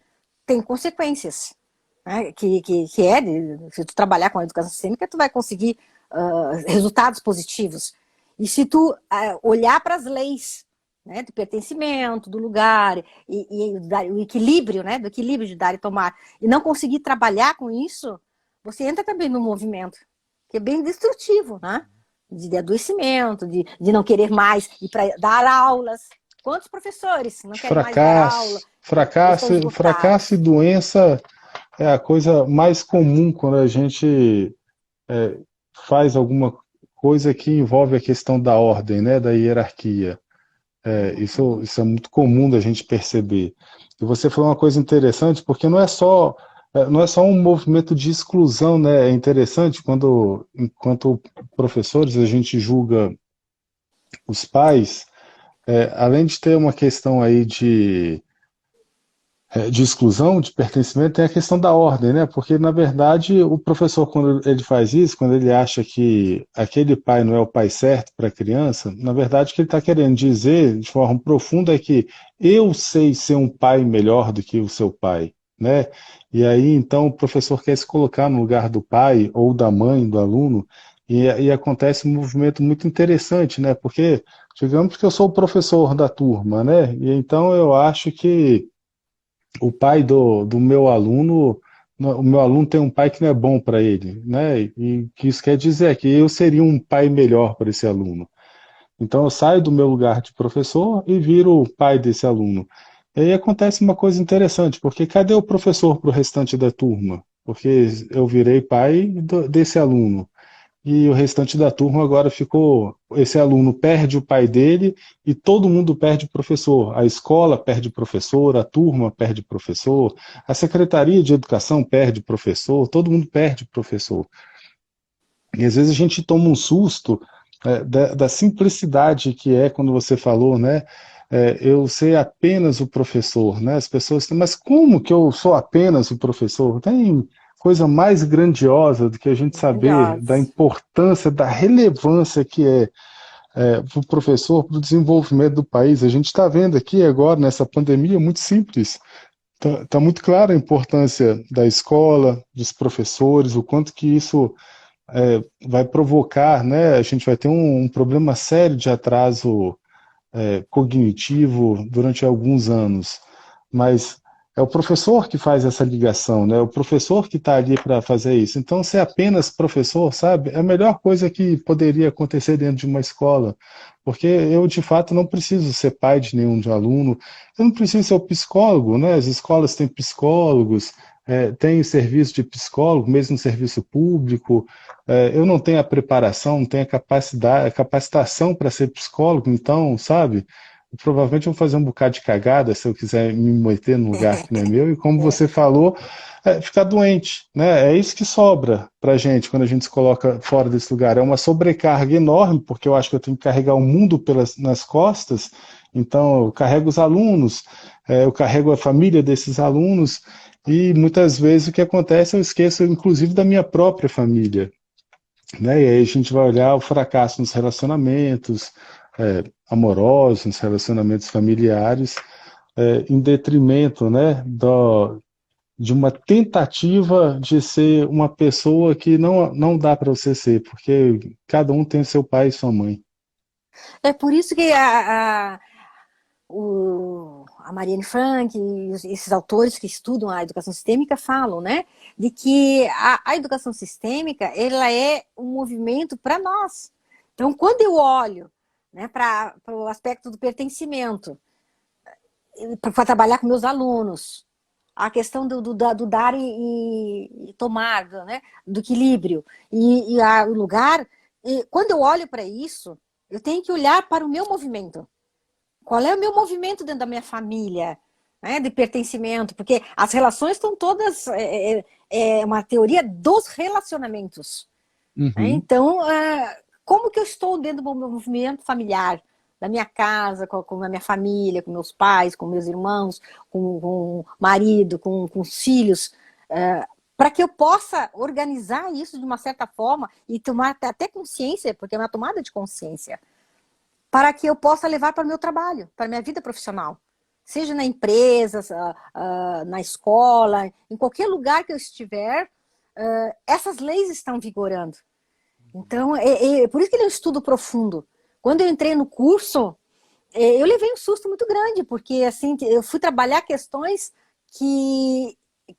tem consequências. Né? Se tu trabalhar com a educação sistêmica, tu vai conseguir resultados positivos. E se tu olhar para as leis, né, do pertencimento, do lugar, e o equilíbrio, né, do equilíbrio de dar e tomar, e não conseguir trabalhar com isso, você entra também no movimento, que é bem destrutivo, né? De adoecimento, de não querer mais ir para dar aulas. Quantos professores não querem mais dar aula? Estão Fracasso e esgotados. doença é a coisa mais comum quando a gente faz alguma coisa que envolve a questão da ordem, né, da hierarquia. Isso é muito comum da gente perceber. E você falou uma coisa interessante, porque não é só um movimento de exclusão, né? É interessante quando, enquanto professores, a gente julga os pais, além de ter uma questão aí de exclusão, de pertencimento, tem a questão da ordem, né? Porque, na verdade, o professor, quando ele faz isso, quando ele acha que aquele pai não é o pai certo para a criança, na verdade, o que ele está querendo dizer, de forma profunda, é que eu sei ser um pai melhor do que o seu pai, né? E aí, então, o professor quer se colocar no lugar do pai ou da mãe do aluno, e acontece um movimento muito interessante, né? Porque, digamos que eu sou o professor da turma, né? E então eu acho que o pai do meu aluno, o meu aluno tem um pai que não é bom para ele, né? E que isso quer dizer que eu seria um pai melhor para esse aluno. Então eu saio do meu lugar de professor e viro o pai desse aluno. E aí acontece uma coisa interessante, porque cadê o professor para o restante da turma? Porque eu virei pai desse aluno. E o restante da turma agora ficou. Esse aluno perde o pai dele e todo mundo perde o professor. A escola perde o professor, a turma perde o professor, a secretaria de educação perde o professor, todo mundo perde o professor. E às vezes a gente toma um susto da simplicidade que é quando você falou, né? Eu ser apenas o professor, né? As pessoas têm, mas como que eu sou apenas o professor? Tem coisa mais grandiosa do que a gente saber da Grandiosa. importância, da relevância que é para o professor, para o desenvolvimento do país. A gente está vendo aqui agora, nessa pandemia, muito simples. Tá muito clara a importância da escola, dos professores, o quanto que isso vai provocar, né? A gente vai ter um problema sério de atraso cognitivo durante alguns anos, mas é o professor que faz essa ligação, né? É o professor que está ali para fazer isso. Então, ser apenas professor, sabe, é a melhor coisa que poderia acontecer dentro de uma escola, porque eu, de fato, não preciso ser pai de nenhum de aluno, eu não preciso ser o psicólogo, né? As escolas têm psicólogos, tem serviço de psicólogo, mesmo no serviço público, eu não tenho a preparação, não tenho a capacidade, a capacitação para ser psicólogo, então, sabe? Provavelmente eu vou fazer um bocado de cagada se eu quiser me meter num lugar que não é meu, e como É, você falou, ficar doente, né? É isso que sobra pra gente quando a gente se coloca fora desse lugar. É uma sobrecarga enorme, porque eu acho que eu tenho que carregar o mundo nas costas, então eu carrego os alunos, eu carrego a família desses alunos, e muitas vezes o que acontece eu esqueço, inclusive, da minha própria família, né? E aí a gente vai olhar o fracasso nos relacionamentos amorosos, nos relacionamentos familiares, em detrimento, né, de uma tentativa de ser uma pessoa que não dá para você ser, porque cada um tem seu pai e sua mãe. é por isso que a Marianne Frank e esses autores que estudam a educação sistêmica falam, né, de que a educação sistêmica ela é um movimento para nós. Então, quando eu olho, né, para o aspecto do pertencimento, para trabalhar com meus alunos, a questão do dar e tomar, né, do equilíbrio e o lugar, e quando eu olho para isso, eu tenho que olhar para o meu movimento. Qual é o meu movimento dentro da minha família, né, de pertencimento? Porque as relações estão todas. É uma teoria dos relacionamentos. Né? Uhum. Então, como que eu estou dentro do meu movimento familiar? Da minha casa, com a minha família, com meus pais, com meus irmãos, com o marido, com os filhos, para que eu possa organizar isso de uma certa forma e tomar até consciência, porque é uma tomada de consciência para que eu possa levar para o meu trabalho, para a minha vida profissional. Seja na empresa, na escola, em qualquer lugar que eu estiver, essas leis estão vigorando. Então, por isso que ele é um estudo profundo. Quando eu entrei no curso, eu levei um susto muito grande, porque assim, eu fui trabalhar questões que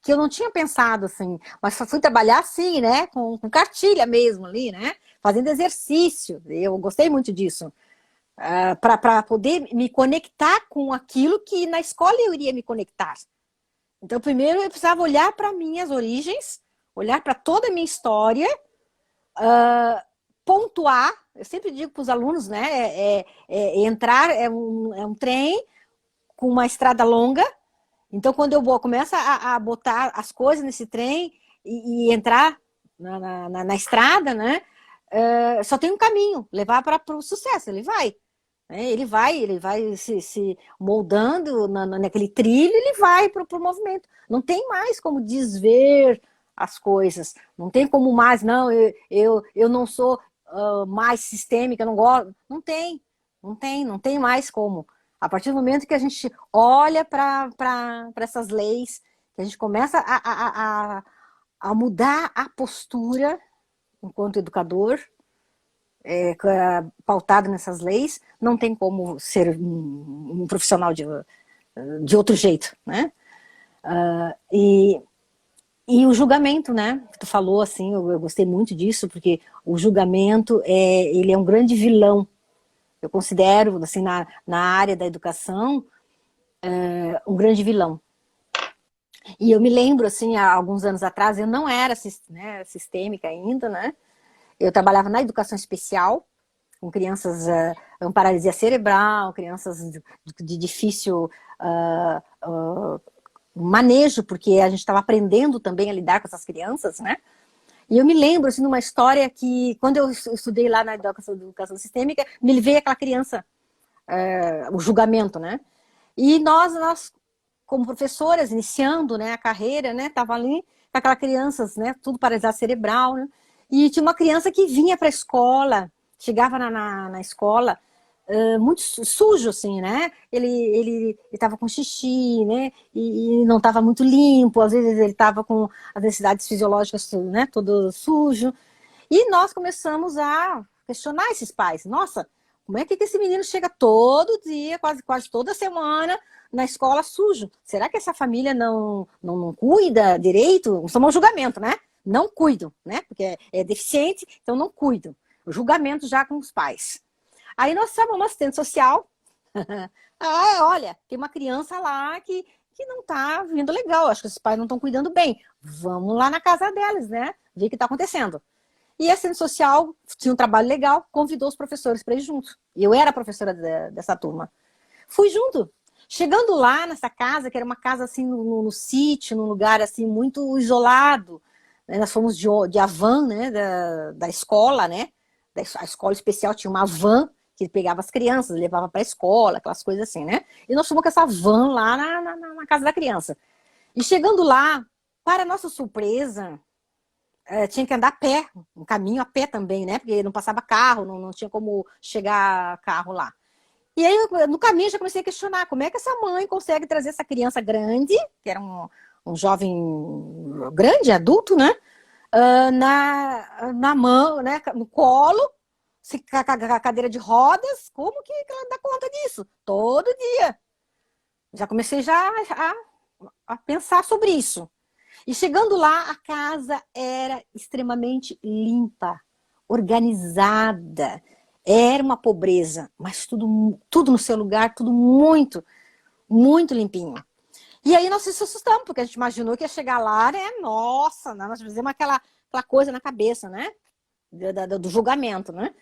eu não tinha pensado, assim, mas fui trabalhar assim, né, com cartilha mesmo ali, né, fazendo exercício. Eu gostei muito disso para poder me conectar com aquilo que na escola eu iria me conectar. Então, primeiro eu precisava olhar para minhas origens, olhar para toda a minha história, pontuar. Eu sempre digo para os alunos, né? Entrar é um trem com uma estrada longa. Então, quando eu começo a botar as coisas nesse trem e entrar na estrada, né? Só tem um caminho, levar para o sucesso. Ele vai. Ele vai se moldando naquele trilho, ele vai para o movimento. Não tem mais como desver as coisas. Não tem como mais, não, eu não sou mais sistêmica, não gosto. Não tem mais como. A partir do momento que a gente olha para essas leis, que a gente começa a mudar a postura enquanto educador, pautado nessas leis, não tem como ser um profissional de outro jeito, né? E o julgamento, né? Que tu falou assim, eu gostei muito disso, porque o julgamento ele é um grande vilão. Eu considero, assim, na área da educação, um grande vilão. E eu me lembro, assim, há alguns anos atrás, eu não era né, sistêmica ainda, né? Eu trabalhava na educação especial, com crianças com paralisia cerebral, crianças de difícil manejo, porque a gente estava aprendendo também a lidar com essas crianças, né? E eu me lembro, assim, de uma história que, quando eu estudei lá na educação sistêmica, me veio aquela criança, o julgamento, né? E nós como professoras, iniciando, né, a carreira, né, tava ali com aquelas crianças, né, tudo paralisado cerebral, né? E tinha uma criança que vinha para a escola, chegava na escola, muito sujo, assim, né? Ele estava com xixi, né? E não estava muito limpo, às vezes ele estava com as necessidades fisiológicas, né? Todo sujo. E nós começamos a questionar esses pais. Nossa, como é que esse menino chega todo dia, quase toda semana, na escola sujo? Será que essa família não cuida direito? Somos um julgamento, né? Não cuidam, né? Porque é deficiente, então não cuidam. O julgamento já com os pais. Aí nós chamamos uma assistente social. Olha, tem uma criança lá que não tá vindo legal. Acho que os pais não estão cuidando bem. Vamos lá na casa deles, né? Ver o que está acontecendo. E a assistente social tinha um trabalho legal, convidou os professores para ir junto. E eu era professora dessa turma. Fui junto. Chegando lá nessa casa, que era uma casa assim no sítio, num lugar assim muito isolado. Né? Nós fomos de a van, né? Da escola, né? A escola especial tinha uma van que pegava as crianças, levava para a escola, aquelas coisas assim, né? E nós fomos com essa van lá na casa da criança. E chegando lá, para nossa surpresa, tinha que andar a pé, um caminho a pé também, né? Porque não passava carro, não tinha como chegar carro lá. E aí, no caminho, já comecei a questionar como é que essa mãe consegue trazer essa criança grande, que era um jovem grande, adulto, né? Na mão, né? No colo, com a cadeira de rodas, como que ela dá conta disso? Todo dia. Já comecei a pensar sobre isso. E chegando lá, a casa era extremamente limpa, organizada. Era uma pobreza, mas tudo no seu lugar, tudo muito, muito limpinho. E aí nós se assustamos, porque a gente imaginou que ia chegar lá, né? Nossa, nós fizemos aquela coisa na cabeça, né? Do julgamento, né?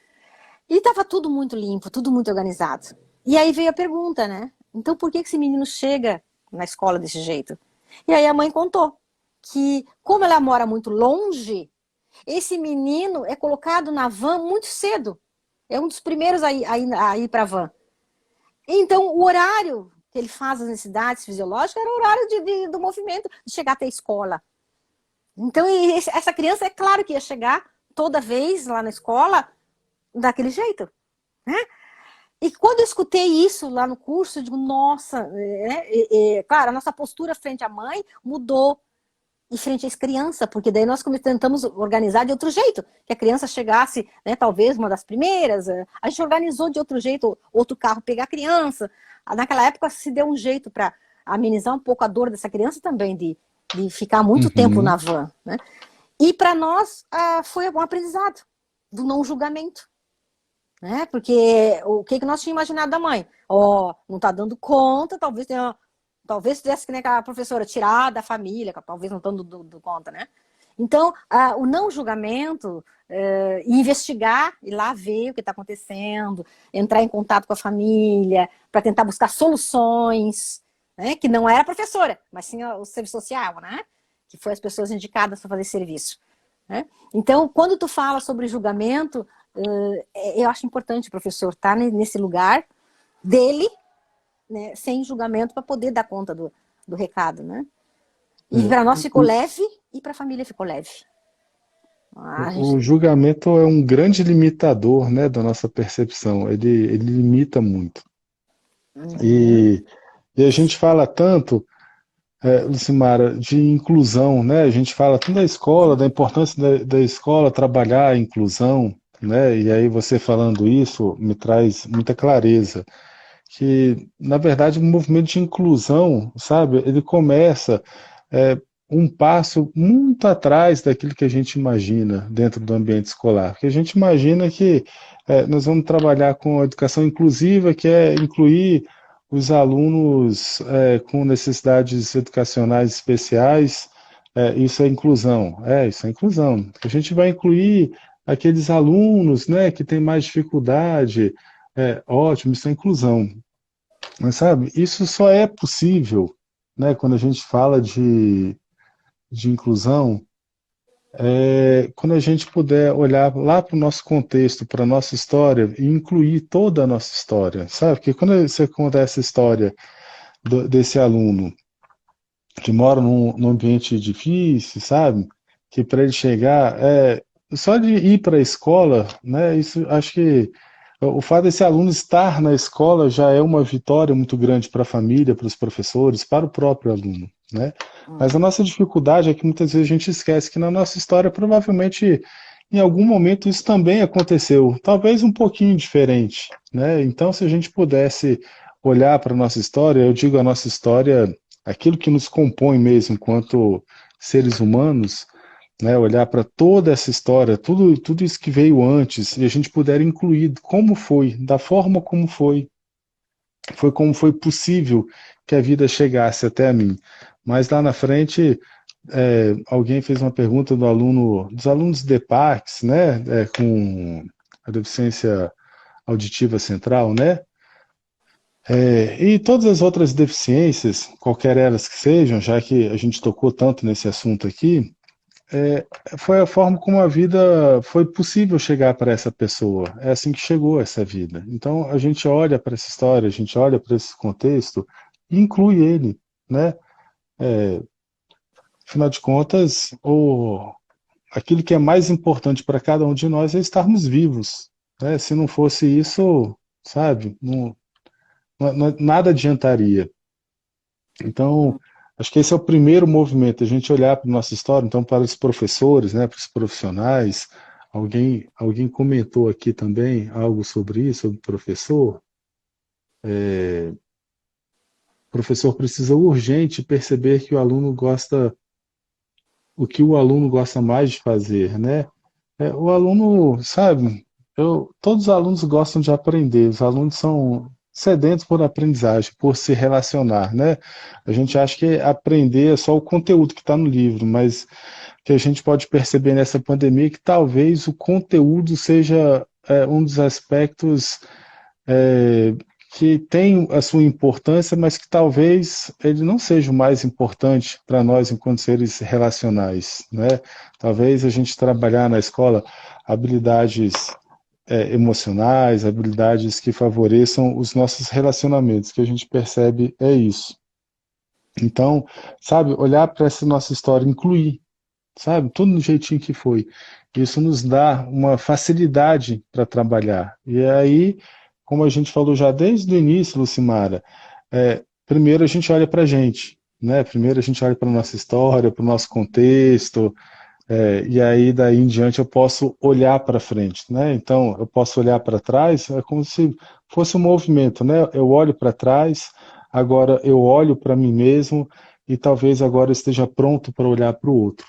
E estava tudo muito limpo, tudo muito organizado. E aí veio a pergunta, né? Então por que esse menino chega na escola desse jeito? E aí a mãe contou que, como ela mora muito longe, esse menino é colocado na van muito cedo. É um dos primeiros a ir para a van. Então, o horário que ele faz as necessidades fisiológicas era o horário do movimento, de chegar até a escola. Então, essa criança, é claro que ia chegar toda vez lá na escola daquele jeito, né? E quando eu escutei isso lá no curso, eu digo, nossa, claro, a nossa postura frente à mãe mudou e frente às crianças, porque daí nós tentamos organizar de outro jeito, que a criança chegasse, né, talvez uma das primeiras, a gente organizou de outro jeito, outro carro pegar a criança. Naquela época se deu um jeito para amenizar um pouco a dor dessa criança também, de ficar muito tempo na van, né? E para nós foi um aprendizado do não julgamento, né? Porque o que nós tínhamos imaginado da mãe? Não está dando conta, talvez tivesse que, né, a professora tirar da família, talvez não estando do conta, né? Então, o não julgamento, investigar, ir lá ver o que está acontecendo, entrar em contato com a família, para tentar buscar soluções, né? Que não era a professora, mas sim o serviço social, né? Que foi as pessoas indicadas para fazer serviço. Né? Então, quando tu fala sobre julgamento, eu acho importante o professor estar nesse lugar dele, né, sem julgamento, para poder dar conta do recado, né? E para nós ficou leve e para a família ficou leve. O julgamento é um grande limitador, né, da nossa percepção. Ele limita muito. E a gente fala tanto, Lucimara, de inclusão, né? A gente fala tanto da escola, da importância da escola trabalhar a inclusão, né? E aí você falando isso me traz muita clareza. Que, na verdade, o movimento de inclusão, sabe, ele começa um passo muito atrás daquilo que a gente imagina dentro do ambiente escolar. Porque a gente imagina que nós vamos trabalhar com a educação inclusiva, que é incluir os alunos com necessidades educacionais especiais, isso é inclusão. Isso é inclusão. A gente vai incluir aqueles alunos, né, que têm mais dificuldade, ótimo, isso é inclusão. Mas sabe, isso só é possível, né, quando a gente fala de inclusão, quando a gente puder olhar lá para o nosso contexto, para a nossa história, e incluir toda a nossa história, sabe? Porque quando você conta essa história desse aluno que mora num ambiente difícil, sabe? Que para ele chegar, só de ir para a escola, né? Isso acho que o fato desse aluno estar na escola já é uma vitória muito grande para a família, para os professores, para o próprio aluno, né? Mas a Hum. nossa dificuldade é que muitas vezes a gente esquece que na nossa história provavelmente em algum momento isso também aconteceu, talvez um pouquinho diferente, né? Então, se a gente pudesse olhar para a nossa história, eu digo a nossa história, aquilo que nos compõe mesmo enquanto seres humanos, né, olhar para toda essa história, tudo isso que veio antes, e a gente puder incluir como foi, da forma como foi como foi possível que a vida chegasse até mim. Mas lá na frente, alguém fez uma pergunta dos alunos de Parques, né, com a deficiência auditiva central, né, e todas as outras deficiências, qualquer elas que sejam, já que a gente tocou tanto nesse assunto aqui, é, foi a forma como a vida foi possível chegar para essa pessoa. É assim que chegou essa vida. Então a gente olha para essa história, a gente olha para esse contexto e inclui ele, né? Afinal de contas, aquilo que é mais importante para cada um de nós é estarmos vivos, né? Se não fosse isso, sabe, nada adiantaria. Então, acho que esse é o primeiro movimento, a gente olhar para a nossa história, então para os professores, né, para os profissionais, alguém comentou aqui também algo sobre isso, sobre o professor. O professor precisa urgente perceber que o que o aluno gosta mais de fazer, né? O aluno, sabe, todos os alunos gostam de aprender, os alunos são sedentos por aprendizagem, por se relacionar, né? A gente acha que aprender é só o conteúdo que está no livro, mas que a gente pode perceber nessa pandemia é que talvez o conteúdo seja um dos aspectos é, que tem a sua importância, mas que talvez ele não seja o mais importante para nós enquanto seres relacionais, né? Talvez a gente trabalhar na escola habilidades emocionais, habilidades que favoreçam os nossos relacionamentos, que a gente percebe é isso. Então, sabe, olhar para essa nossa história, incluir, sabe, tudo do jeitinho que foi. Isso nos dá uma facilidade para trabalhar. E aí, como a gente falou já desde o início, Lucimara, primeiro a gente olha para a gente, né? Primeiro a gente olha para a nossa história, para o nosso contexto, e aí daí em diante eu posso olhar para frente, né? Então eu posso olhar para trás, é como se fosse um movimento, né? Eu olho para trás, agora eu olho para mim mesmo e talvez agora eu esteja pronto para olhar para o outro.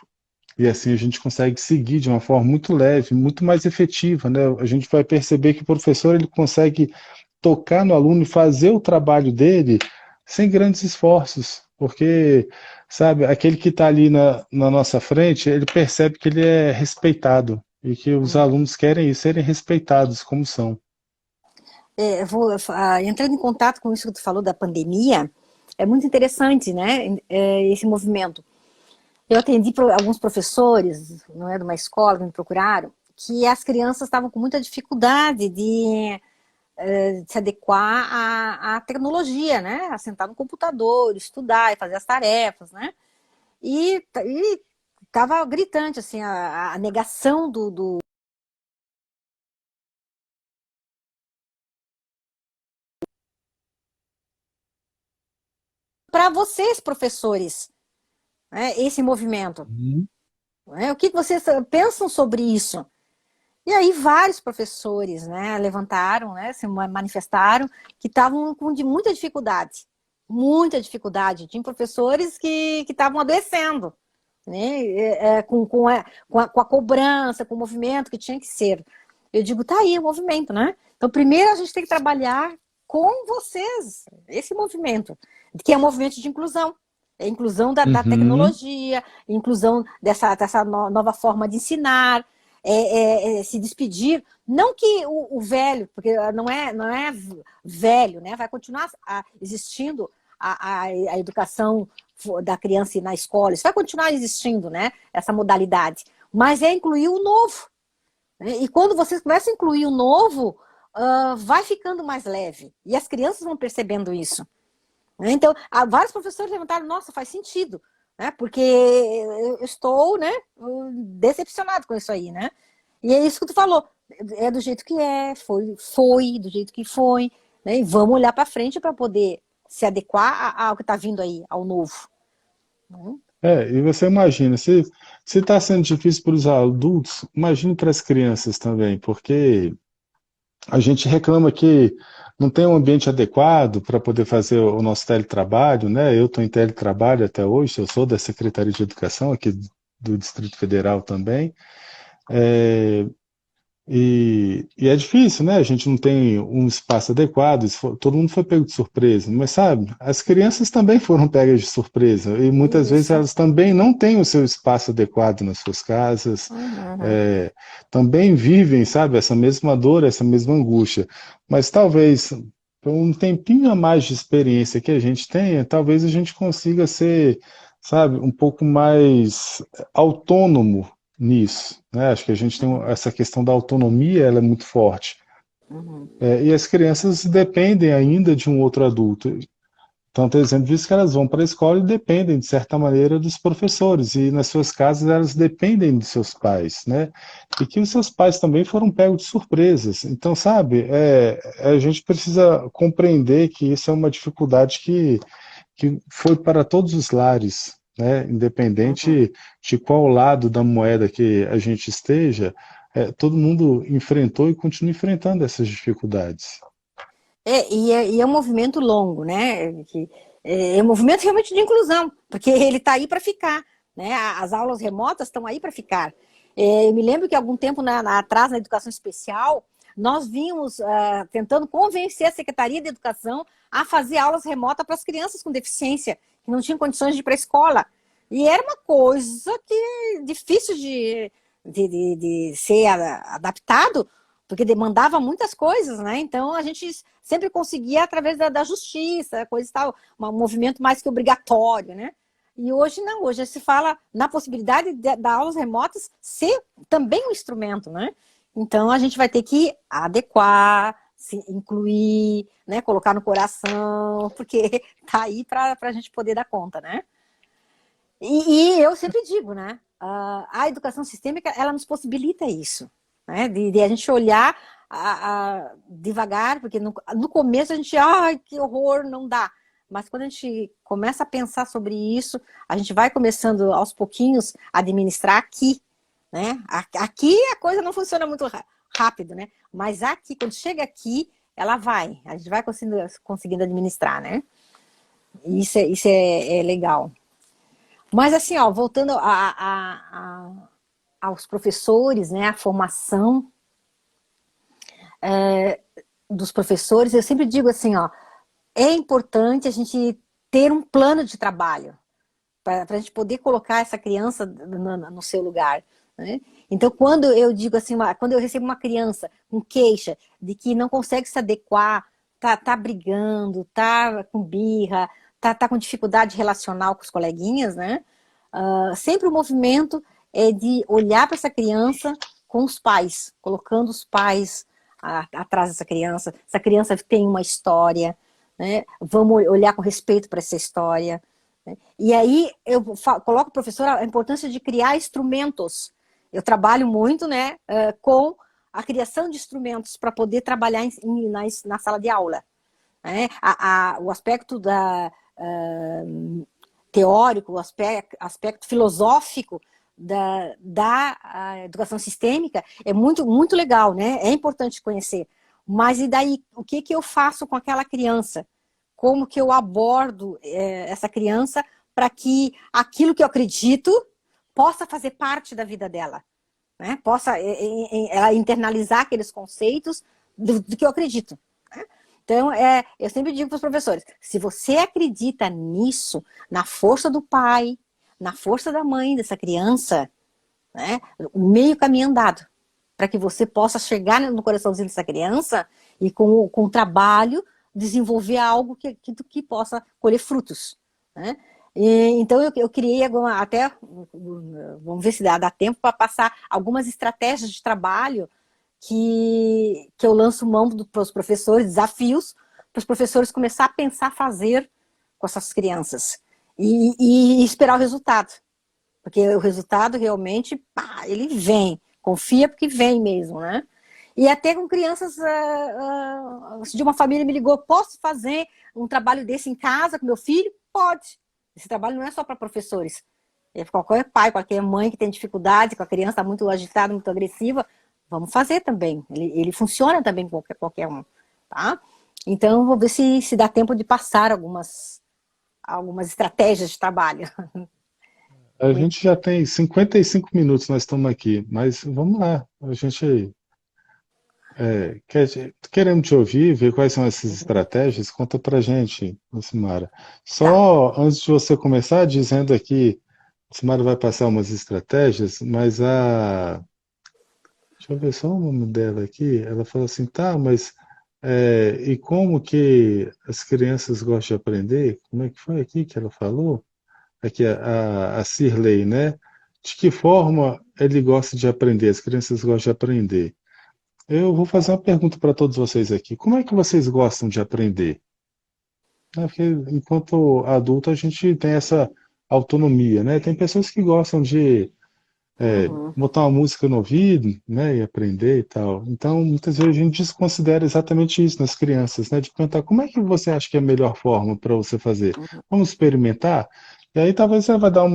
E assim a gente consegue seguir de uma forma muito leve, muito mais efetiva, né? A gente vai perceber que o professor ele consegue tocar no aluno e fazer o trabalho dele sem grandes esforços, porque, sabe, aquele que está ali na nossa frente, ele percebe que ele é respeitado e que os alunos querem isso, serem respeitados como são. Entrando em contato com isso que tu falou da pandemia, é muito interessante, né, esse movimento. Eu atendi alguns professores, não é, de uma escola que me procuraram, que as crianças estavam com muita dificuldade de se adequar à tecnologia, né, a sentar no computador, estudar e fazer as tarefas, né, e estava gritante, assim, a negação do para vocês, professores, né, esse movimento. Uhum. Né? O que vocês pensam sobre isso? E aí vários professores, né, levantaram, né, se manifestaram que estavam com muita dificuldade. Muita dificuldade. Tinha professores que estavam adoecendo, né, com a cobrança, com o movimento que tinha que ser. Eu digo, tá aí o movimento, né? Então, primeiro a gente tem que trabalhar com vocês, esse movimento, que é um movimento de inclusão. É a inclusão da Uhum. tecnologia, inclusão dessa nova forma de ensinar, se despedir. Não que o velho, porque não é velho, né? Vai continuar existindo a educação da criança na escola, isso vai continuar existindo, né? Essa modalidade. mas é incluir o novo. Né? E quando você começa a incluir o novo, vai ficando mais leve. E as crianças vão percebendo isso. Né? Então, vários professores levantaram, nossa, faz sentido, né? Porque eu estou, né, decepcionado com isso aí, né? E é isso que tu falou, é do jeito que é, foi do jeito que foi, né? E vamos olhar para frente para poder se adequar ao que está vindo aí, ao novo. Né? E você imagina, se está sendo difícil para os adultos, imagine para as crianças também, porque a gente reclama que não tem um ambiente adequado para poder fazer o nosso teletrabalho, né? Eu estou em teletrabalho até hoje, eu sou da Secretaria de Educação aqui do Distrito Federal também. É, e é difícil, né? A gente não tem um espaço adequado, todo mundo foi pego de surpresa. Mas sabe, as crianças também foram pegas de surpresa, e muitas vezes Isso. elas também não têm o seu espaço adequado nas suas casas, Uhum. é, também vivem, sabe, essa mesma dor, essa mesma angústia. Mas talvez, por um tempinho a mais de experiência que a gente tenha, talvez a gente consiga ser, sabe, um pouco mais autônomo nisso, né? Acho que a gente tem essa questão da autonomia, ela é muito forte. Uhum. E as crianças dependem ainda de um outro adulto. Tanto exemplo disso que elas vão para a escola e dependem, de certa maneira, dos professores. E nas suas casas elas dependem dos seus pais, né? E que os seus pais também foram pegos de surpresas. Então, sabe, a gente precisa compreender que isso é uma dificuldade que foi para todos os lares, né? Uhum. Independente de qual lado da moeda que a gente esteja, todo mundo enfrentou e continua enfrentando essas dificuldades. E é um movimento longo, né? É um movimento realmente de inclusão, porque ele está aí para ficar, né? As aulas remotas estão aí para ficar. Eu me lembro que algum tempo atrás, na educação especial, nós vínhamos tentando convencer a Secretaria de Educação a fazer aulas remotas para as crianças com deficiência, que não tinham condições de ir para a escola. E era uma coisa que difícil de ser adaptado, porque demandava muitas coisas, né? Então a gente sempre conseguia através da justiça, coisa e tal, um movimento mais que obrigatório, né? E hoje não, hoje se fala na possibilidade da aulas remotas ser também um instrumento, né? Então a gente vai ter que adequar, se incluir, né? Colocar no coração, porque tá aí para a gente poder dar conta, né? E eu sempre digo, né? A educação sistêmica, ela nos possibilita isso, né? De a gente olhar devagar, porque no começo a gente, ai, que horror, não dá. Mas quando a gente começa a pensar sobre isso, a gente vai começando aos pouquinhos a administrar aqui, né? Aqui a coisa não funciona muito rápido, né? Mas aqui, quando chega aqui, ela vai, a gente vai conseguindo administrar, né? Isso é legal. Mas assim, ó, voltando aos professores, né, a formação dos professores, eu sempre digo assim, ó, é importante a gente ter um plano de trabalho para a gente poder colocar essa criança no seu lugar, né? Então, quando eu digo assim, quando eu recebo uma criança com queixa de que não consegue se adequar, tá brigando, tá com birra, tá com dificuldade relacional com os coleguinhas, né? Sempre o movimento é de olhar para essa criança com os pais, colocando os pais atrás dessa criança. Essa criança tem uma história, né? Vamos olhar com respeito para essa história. Né? E aí eu coloco, professora, a importância de criar instrumentos. Eu trabalho muito, né, com a criação de instrumentos para poder trabalhar na sala de aula. Né? O aspecto teórico, o aspecto filosófico da educação sistêmica é muito, muito legal, né? É importante conhecer. Mas e daí, o que eu faço com aquela criança? Como que eu abordo essa criança para que aquilo que eu acredito possa fazer parte da vida dela, né? Possa ela internalizar aqueles conceitos do que eu acredito. Né? Então, eu sempre digo para os professores, se você acredita nisso, na força do pai, na força da mãe dessa criança, né, meio caminho andado, para que você possa chegar no coraçãozinho dessa criança e com o trabalho desenvolver algo que possa colher frutos. Né? Então eu criei até, vamos ver se dá tempo para passar algumas estratégias de trabalho que eu lanço mão para os professores, desafios para os professores começar a pensar, fazer com essas crianças e esperar o resultado, porque o resultado realmente, pá, ele vem, confia porque vem mesmo, né? E até com crianças de uma família me ligou, posso fazer um trabalho desse em casa com meu filho? Pode. Esse trabalho não é só para professores. É para qualquer pai, qualquer mãe que tem dificuldade, com a criança está muito agitada, muito agressiva, vamos fazer também. Ele funciona também com qualquer um. Tá? Então, vou ver se dá tempo de passar algumas estratégias de trabalho. A gente já tem 55 minutos, nós estamos aqui, mas vamos lá. A gente queremos te ouvir, ver quais são essas estratégias. Conta pra gente, Simara. Tá. Só antes de você começar, dizendo aqui, a Simara vai passar umas estratégias, mas deixa eu ver só o nome dela aqui. Ela falou assim, tá, mas e como que as crianças gostam de aprender? Como é que foi aqui que ela falou? Aqui a Cirlei, né? De que forma ele gosta de aprender? As crianças gostam de aprender. Eu vou fazer uma pergunta para todos vocês aqui. Como é que vocês gostam de aprender? Porque enquanto adulto a gente tem essa autonomia, né? Tem pessoas que gostam de Uhum. botar uma música no ouvido, né, e aprender e tal. Então, muitas vezes a gente desconsidera exatamente isso nas crianças, né, de perguntar como é que você acha que é a melhor forma para você fazer? Vamos experimentar? E aí talvez você vai dar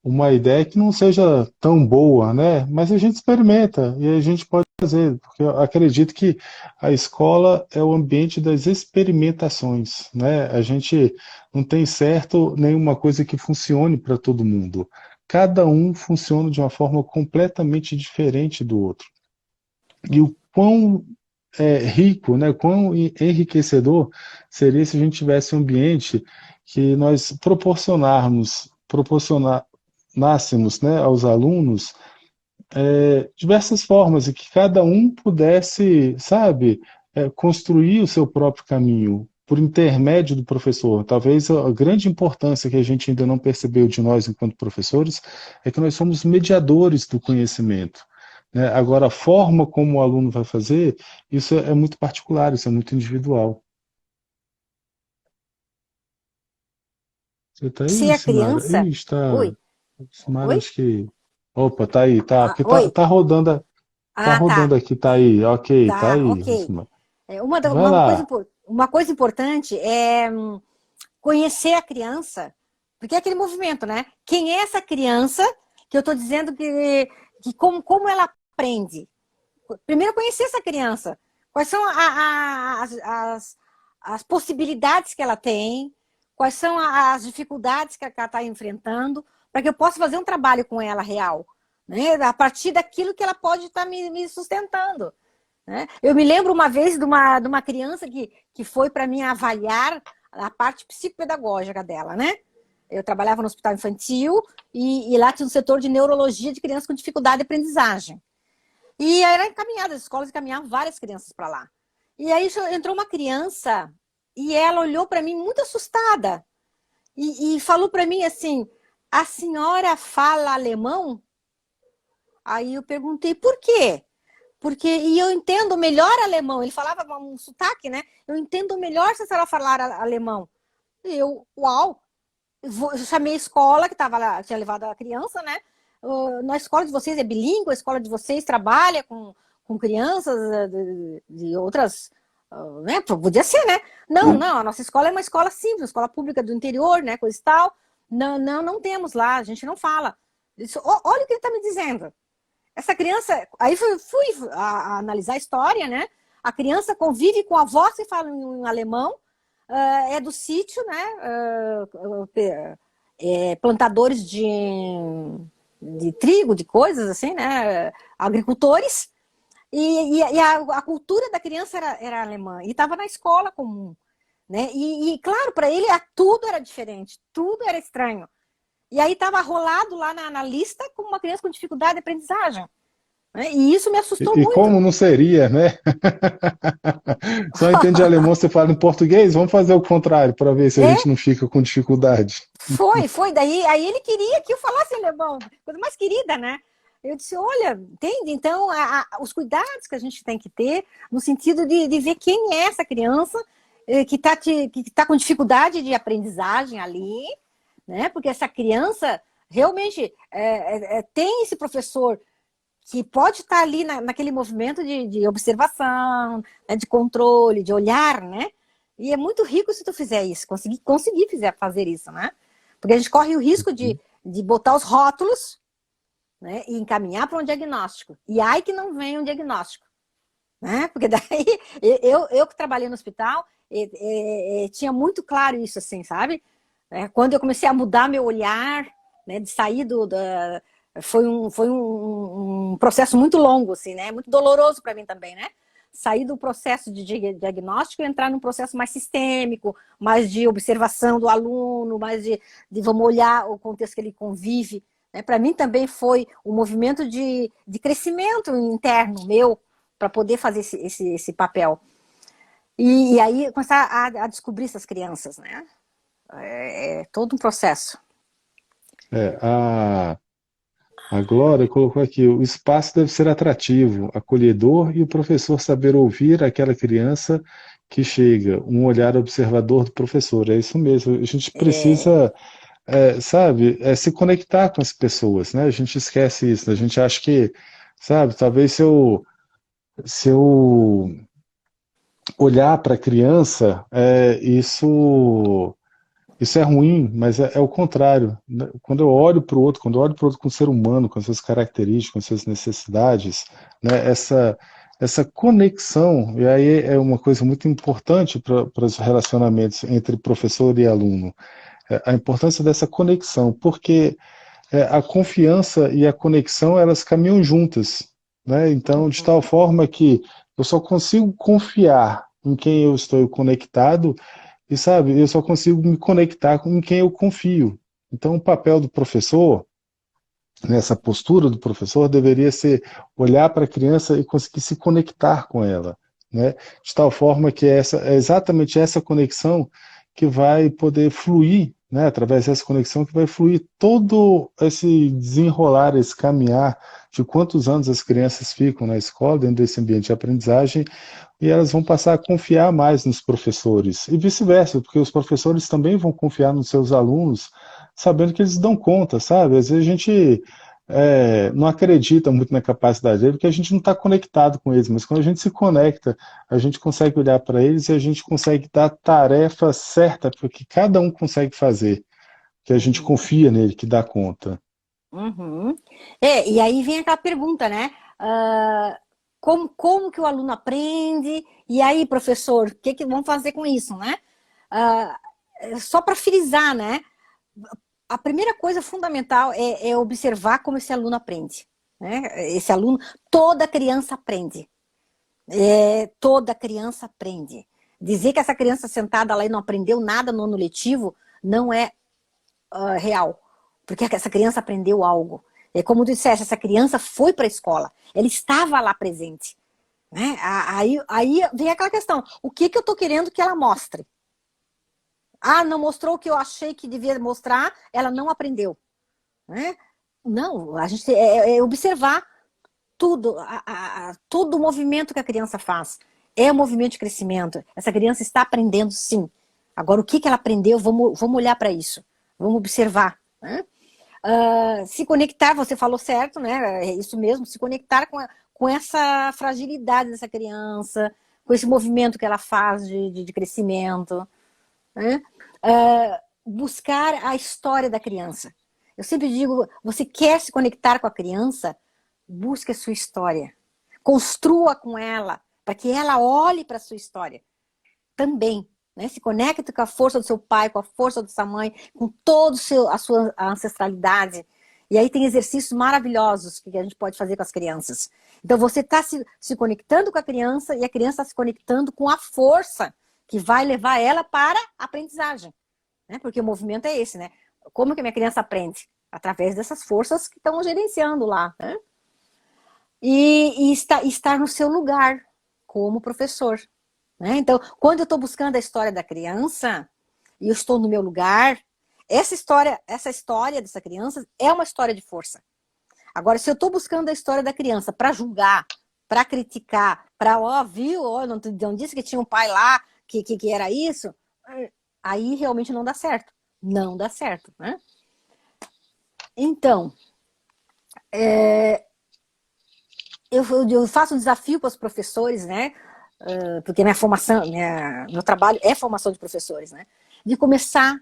uma ideia que não seja tão boa, né, mas a gente experimenta e a gente pode fazer, porque eu acredito que a escola é o ambiente das experimentações, né, a gente não tem certo nenhuma coisa que funcione para todo mundo. Cada um funciona de uma forma completamente diferente do outro. E o quão rico, né, quão enriquecedor seria se a gente tivesse um ambiente que nós proporcionássemos, né, aos alunos diversas formas e que cada um pudesse, sabe, construir o seu próprio caminho por intermédio do professor. Talvez a grande importância que a gente ainda não percebeu de nós enquanto professores é que nós somos mediadores do conhecimento. Né? Agora, a forma como o aluno vai fazer, isso é muito particular, isso é muito individual. Você está Se aí, a Simara? criança... Ih, está. Oi, Simara, oi? acho que. Opa, tá aí, tá. Ah, Porque tá, oi? tá rodando. Tá Ah, rodando tá. aqui, tá aí. Ok, tá Tá, aí, ok. Simara. Vai Uma coisa, lá. uma coisa importante é conhecer a criança, porque é aquele movimento, né? Quem é essa criança que eu estou dizendo que como ela aprende? Primeiro, conhecer essa criança. Quais são as possibilidades que ela tem, quais são as dificuldades que ela está enfrentando, para que eu possa fazer um trabalho com ela real, né? A partir daquilo que ela pode estar me sustentando. Né? Eu me lembro uma vez de uma criança que foi para mim avaliar a parte psicopedagógica dela, né? Eu trabalhava no hospital infantil e lá tinha um setor de neurologia de crianças com dificuldade de aprendizagem. E era encaminhada, as escolas encaminhavam várias crianças para lá. E aí entrou uma criança e ela olhou para mim muito assustada e falou para mim assim: a senhora fala alemão? Aí eu perguntei por quê? E eu entendo melhor alemão. Ele falava um sotaque, né? Eu entendo melhor se a senhora falar alemão. E eu, uau! Eu chamei a escola que tava lá, tinha levado a criança, né? Na escola de vocês é bilíngue, a escola de vocês trabalha com crianças de outras, né? Podia ser, né? Não, não, a nossa escola é uma escola simples, uma escola pública do interior, né? Coisa e tal. Não, não, não temos lá, a gente não fala. Isso, olha o que ele está me dizendo. Essa criança, aí fui a analisar a história, né? A criança convive com a avó que fala em alemão, é do sítio, né? Plantadores de trigo, de coisas assim, né? Agricultores. E a cultura da criança era alemã. E estava na escola comum. Né? Claro, para ele tudo era diferente, tudo era estranho. E aí estava rolado lá na lista como uma criança com dificuldade de aprendizagem. né? E isso me assustou E muito. como não seria, né? Só entende alemão, você fala em português? Vamos fazer o contrário para ver se a gente É, não fica com dificuldade. foi. Daí aí ele queria que eu falasse alemão, coisa mais querida, né? Eu disse, olha, entende? Então, os cuidados que a gente tem que ter, no sentido de ver quem é essa criança que tá com dificuldade de aprendizagem ali, né? Porque essa criança realmente tem esse professor que pode estar ali naquele movimento de observação, né, de controle, de olhar, né? E é muito rico se tu fizer isso, conseguir fazer isso, né? Porque a gente corre o risco de botar os rótulos, né, e encaminhar para um diagnóstico. E aí que não vem um diagnóstico, né? Porque daí eu que trabalhei no hospital tinha muito claro isso, assim, sabe? Quando eu comecei a mudar meu olhar, né, de sair foi um processo muito longo, assim, né? Muito doloroso para mim também, né? Sair do processo de diagnóstico e entrar num processo mais sistêmico, mais de observação do aluno, mais de vamos olhar o contexto que ele convive. Né? Para mim também foi um movimento de crescimento interno meu para poder fazer esse papel. E aí começar a descobrir essas crianças, né? É todo um processo. É, a Glória colocou aqui: o espaço deve ser atrativo, acolhedor e o professor saber ouvir aquela criança que chega, um olhar observador do professor. É isso mesmo. A gente precisa, sabe, se conectar com as pessoas, né? A gente esquece isso. A gente acha que, sabe, talvez se eu olhar para a criança, isso é ruim, mas é o contrário. Quando eu olho para o outro, quando eu olho para o outro com o ser humano, com as suas características, com as suas necessidades, né, essa conexão, e aí é uma coisa muito importante para os relacionamentos entre professor e aluno, a importância dessa conexão, porque a confiança e a conexão, elas caminham juntas, né? Então, de tal forma que eu só consigo confiar em quem eu estou conectado e, sabe, eu só consigo me conectar com quem eu confio. Então, o papel do professor, nessa postura do professor, deveria ser olhar para a criança e conseguir se conectar com ela, né? De tal forma que é exatamente essa conexão que vai poder fluir, né? Através dessa conexão que vai fluir todo esse desenrolar, esse caminhar de quantos anos as crianças ficam na escola, dentro desse ambiente de aprendizagem, e elas vão passar a confiar mais nos professores, e vice-versa, porque os professores também vão confiar nos seus alunos, sabendo que eles dão conta, sabe? Às vezes a gente não acredita muito na capacidade dele, porque a gente não está conectado com eles, mas quando a gente se conecta, a gente consegue olhar para eles e a gente consegue dar a tarefa certa, porque cada um consegue fazer, que a gente Uhum. confia nele, que dá conta. Uhum. E aí vem aquela pergunta, né? Como que o aluno aprende? E aí, professor, o que vamos fazer com isso, né? Ah, só para frisar, né? A primeira coisa fundamental é observar como esse aluno aprende. Né? Esse aluno, toda criança aprende. Toda criança aprende. Dizer que essa criança sentada lá e não aprendeu nada no ano letivo não é real. Porque essa criança aprendeu algo. É como tu disseste, essa criança foi para a escola. Ela estava lá presente. Né? Aí vem aquela questão. O que eu estou querendo que ela mostre? Ah, não mostrou o que eu achei que devia mostrar, ela não aprendeu. Né? Não, a gente observar tudo, todo o movimento que a criança faz. É um movimento de crescimento. Essa criança está aprendendo, sim. Agora, o que ela aprendeu, vamos olhar para isso. Vamos observar. Né? Se conectar, você falou certo, né? É isso mesmo, se conectar com essa fragilidade dessa criança, com esse movimento que ela faz de crescimento. Né? Buscar a história da criança. Eu sempre digo, você quer se conectar com a criança, busque a sua história. Construa com ela, para que ela olhe para a sua história também. Né? Se conecte com a força do seu pai, com a força da sua mãe, com toda a sua ancestralidade. E aí tem exercícios maravilhosos que a gente pode fazer com as crianças. Então você está se conectando com a criança e a criança está se conectando com a força que vai levar ela para a aprendizagem. Né? Porque o movimento é esse, né? Como que a minha criança aprende? Através dessas forças que estão gerenciando lá. Né? estar no seu lugar como professor. Né? Então, quando eu estou buscando a história da criança e eu estou no meu lugar, essa história dessa criança é uma história de força. Agora, se eu estou buscando a história da criança para julgar, para criticar, para, viu, não disse que tinha um pai lá que era isso, aí realmente não dá certo. Não dá certo, né? Então, eu faço um desafio para os professores, né? Porque minha formação, meu trabalho é formação de professores, né? De começar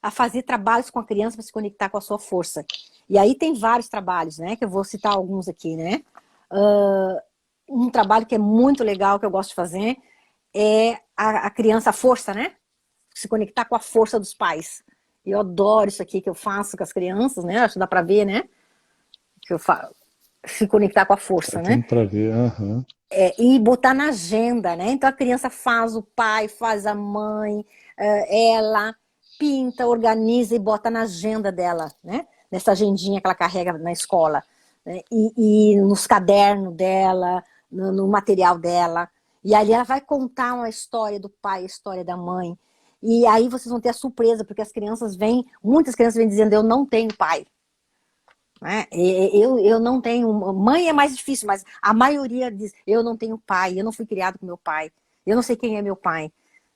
a fazer trabalhos com a criança para se conectar com a sua força. E aí tem vários trabalhos, né? Que eu vou citar alguns aqui, né? Um trabalho que é muito legal, que eu gosto de fazer, é a criança, a força, né? Se conectar com a força dos pais. Eu adoro isso aqui que eu faço com as crianças, né? Acho que dá para ver, né? Que eu faço. Se conectar com a Tá força, né? dando para ver. Aham. E botar na agenda, né? Então a criança faz, o pai faz, a mãe, ela pinta, organiza e bota na agenda dela, né? Nessa agendinha que ela carrega na escola, né? E nos cadernos dela, no material dela. E ali ela vai contar uma história do pai, a história da mãe. E aí vocês vão ter a surpresa, porque muitas crianças vêm dizendo, eu não tenho pai. Né? Eu não tenho. Mãe é mais difícil, mas a maioria diz: eu não tenho pai, eu não fui criado com meu pai, eu não sei quem é meu pai.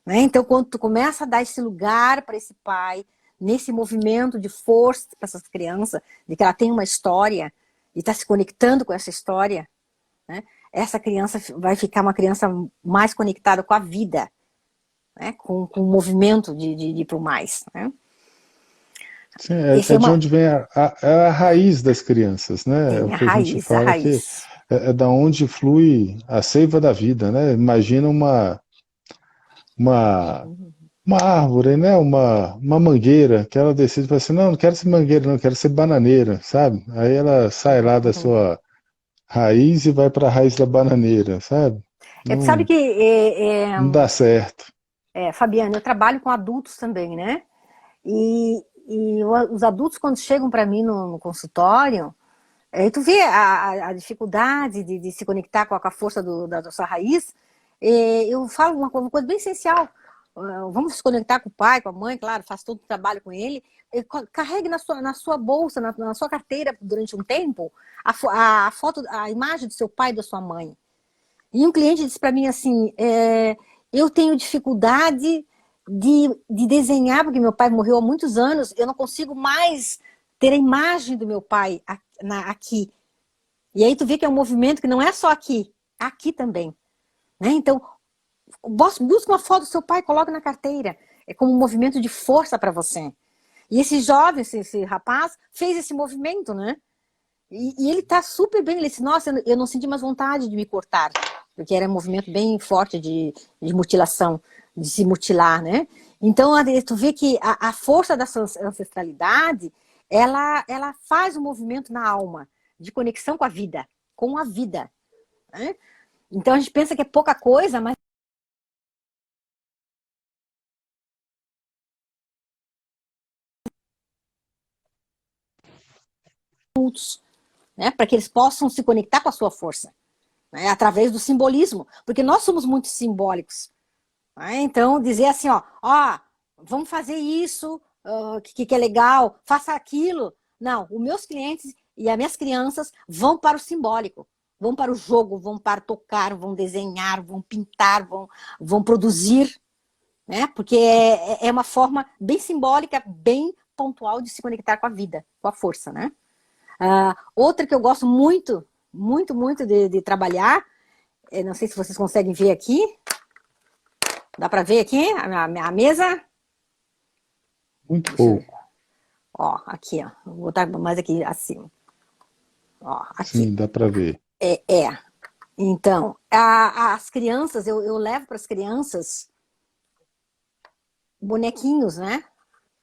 Né? Então, quando tu começa a dar esse lugar para esse pai, nesse movimento de força para essas crianças, de que ela tem uma história e está se conectando com essa história, né? Essa criança vai ficar uma criança mais conectada com a vida, né? Com o movimento de ir para o mais. Né? Sim, Esse é é de uma. onde vem é a raiz das crianças, né? É o A que a gente raiz, a fala que raiz. é da onde flui a seiva da vida, né? Imagina uma, uma árvore, né? Uma mangueira, que ela decide, fala assim, não quero ser mangueira, não, quero ser bananeira, sabe? Aí ela sai lá da Uhum. sua raiz e vai para a raiz da bananeira, sabe? Sabe Não, que, não dá certo. Fabiana, eu trabalho com adultos também, né? Os adultos, quando chegam para mim no consultório, tu vê a dificuldade de se conectar com a força da sua raiz. Eu falo uma coisa bem essencial. Vamos se conectar com o pai, com a mãe, claro, faço todo o trabalho com ele. Carregue na sua bolsa, na sua carteira, durante um tempo, a foto, a imagem do seu pai e da sua mãe. E um cliente disse para mim assim, eu tenho dificuldade de desenhar, porque meu pai morreu há muitos anos, eu não consigo mais ter a imagem do meu pai aqui. E aí tu vê que é um movimento que não é só aqui também. Né? Então, busca uma foto do seu pai, coloca na carteira. É como um movimento de força para você. E esse jovem, esse rapaz, fez esse movimento, né? E ele tá super bem. Ele disse, nossa, eu não senti mais vontade de me cortar. Porque era um movimento bem forte de mutilação, de se mutilar, né? Então, tu vê que a força da sua ancestralidade, ela faz um movimento na alma, de conexão com a vida, com a vida. Né? Então, a gente pensa que é pouca coisa, mas né? Para que eles possam se conectar com a sua força, né? Através do simbolismo, porque nós somos muito simbólicos. Né? Então, dizer assim, ó, vamos fazer isso, que é legal, faça aquilo. Não, os meus clientes e as minhas crianças vão para o simbólico, vão para o jogo, vão para tocar, vão desenhar, vão pintar, vão produzir, né? Porque é uma forma bem simbólica, bem pontual de se conectar com a vida, com a força, né? Outra que eu gosto muito, muito, muito de trabalhar, não sei se vocês conseguem ver aqui, dá para ver aqui a mesa? Muito Deixa eu ver. pouco. Ó, aqui, ó. Vou botar mais aqui acima. Ó, aqui. Sim, dá para ver. É. Então, as crianças, eu levo para as crianças bonequinhos, né?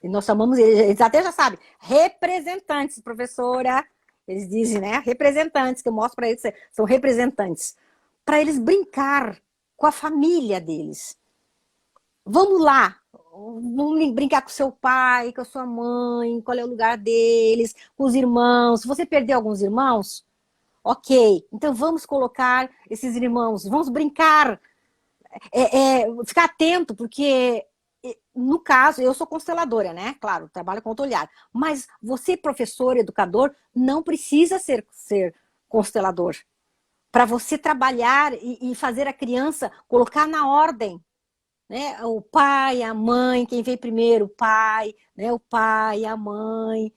E nós chamamos, eles até já sabem, representantes, professora. Eles dizem, né? Representantes, que eu mostro para eles, são representantes. Para eles brincar com a família deles. Vamos lá, vamos brincar com seu pai, com a sua mãe, qual é o lugar deles, com os irmãos. Se você perder alguns irmãos, Ok, então vamos colocar esses irmãos, vamos brincar, ficar atento, porque no caso, eu sou consteladora, né? Claro, trabalho com outro olhar. Mas você, professor, educador, não precisa ser constelador. Para você trabalhar e fazer a criança colocar na ordem, né? O pai, a mãe, quem veio primeiro, o pai, né? O pai, a mãe.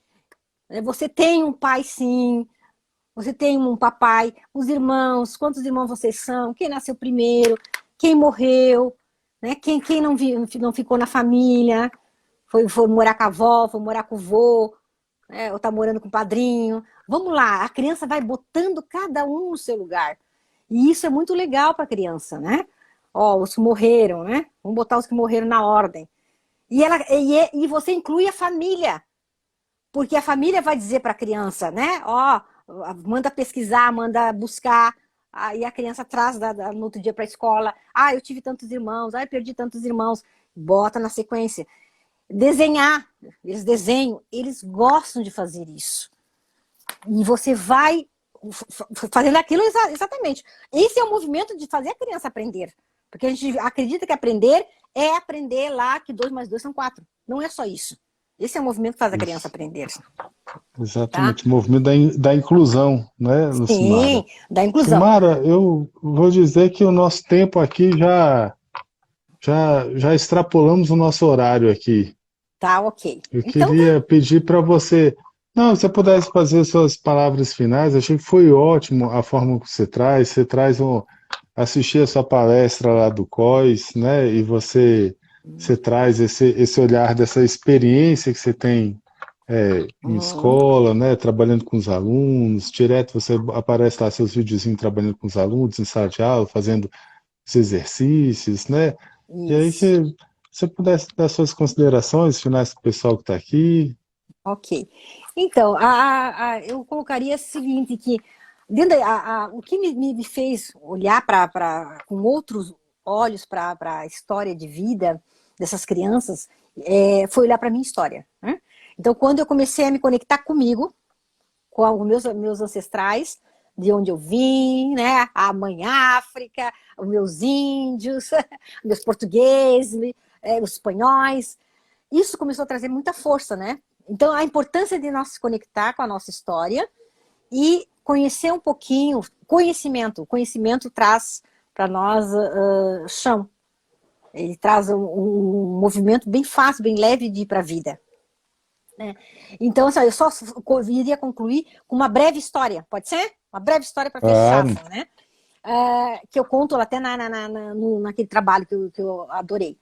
Você tem um pai, sim. Você tem um papai, os irmãos, quantos irmãos vocês são, quem nasceu primeiro, quem morreu, né? Quem não ficou na família, foi morar com a avó, foi morar com o vô, né? Ou tá morando com o padrinho. Vamos lá, a criança vai botando cada um no seu lugar. E isso é muito legal para a criança, né? Ó, os que morreram, né? Vamos botar os que morreram na ordem. E você inclui a família, porque a família vai dizer para a criança, né? Ó, manda pesquisar, manda buscar. Aí a criança traz no outro dia para a escola. Ah, eu tive tantos irmãos. Ah, eu perdi tantos irmãos. Bota na sequência. Desenhar. Eles desenham. Eles gostam de fazer isso. E você vai fazendo aquilo exatamente. Esse é o movimento de fazer a criança aprender. Porque a gente acredita que aprender é aprender lá que 2 mais 2 são 4. Não é só isso. Esse é o movimento que faz a criança Isso. aprender. Tá? Exatamente, o movimento da inclusão, né, Lucimara? Sim, da inclusão. Lucimara, eu vou dizer que o nosso tempo aqui já extrapolamos o nosso horário aqui. Tá, ok. Eu Então, tá. queria pedir para você, não, se você pudesse fazer suas palavras finais, achei que foi ótimo a forma que você traz assistir a sua palestra lá do COIS, né, e você traz esse olhar dessa experiência que você tem em Uhum. escola, né, trabalhando com os alunos, direto você aparece lá seus videozinhos trabalhando com os alunos em sala de aula, fazendo os exercícios, né, e aí Isso. se você pudesse dar suas considerações finais para o pessoal que está aqui. Ok. Então, eu colocaria o seguinte, que dentro o que me fez olhar com outros olhos para a história de vida dessas crianças foi olhar para a minha história. Né? Então, quando eu comecei a me conectar comigo, com os meus ancestrais, de onde eu vim, né? A mãe África, os meus índios, meus portugueses, os espanhóis. Isso começou a trazer muita força, né? Então, a importância de nós se conectar com a nossa história e conhecer um pouquinho, conhecimento. O conhecimento traz para nós chão. Ele traz um movimento bem fácil, bem leve de ir para a vida. Né? Então, assim, eu só iria concluir com uma breve história, pode ser? Uma breve história para fechar, Claro. assim, né? Que eu conto até naquele trabalho que eu adorei.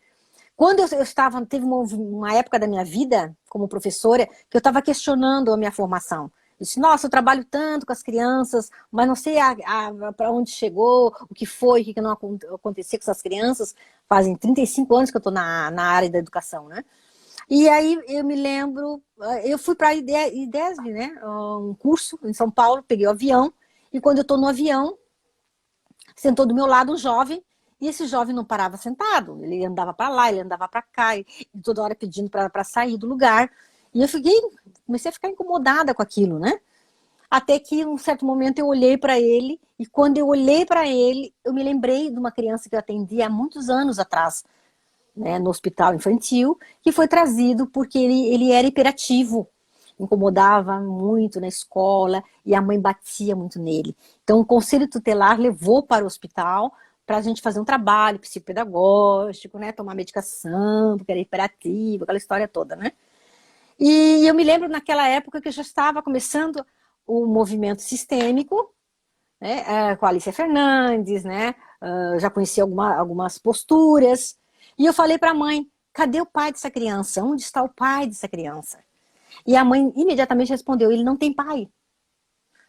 Quando eu estava, teve uma época da minha vida como professora que eu estava questionando a minha formação. Eu disse, nossa, eu trabalho tanto com as crianças, mas não sei para onde chegou, o que foi, o que não aconteceu com essas crianças. Fazem 35 anos que eu estou na área da educação, né? E aí eu me lembro, eu fui para a IDESB, né? Um curso em São Paulo, peguei o avião, e quando eu estou no avião, sentou do meu lado um jovem, e esse jovem não parava sentado, ele andava para lá, ele andava para cá, e toda hora pedindo para sair do lugar. E eu comecei a ficar incomodada com aquilo, né? Até que, em um certo momento, eu olhei para ele, e quando eu olhei para ele, eu me lembrei de uma criança que eu atendi há muitos anos atrás, né, no hospital infantil, que foi trazido porque ele era hiperativo, incomodava muito na escola e a mãe batia muito nele. Então o conselho tutelar levou para o hospital para a gente fazer um trabalho psicopedagógico, né, tomar medicação, porque era hiperativo, aquela história toda, né? E eu me lembro naquela época que eu já estava começando o movimento sistêmico, né, com a Alicia Fernandes, né? Já conheci algumas posturas. E eu falei para a mãe: cadê o pai dessa criança? Onde está o pai dessa criança? E a mãe imediatamente respondeu: ele não tem pai.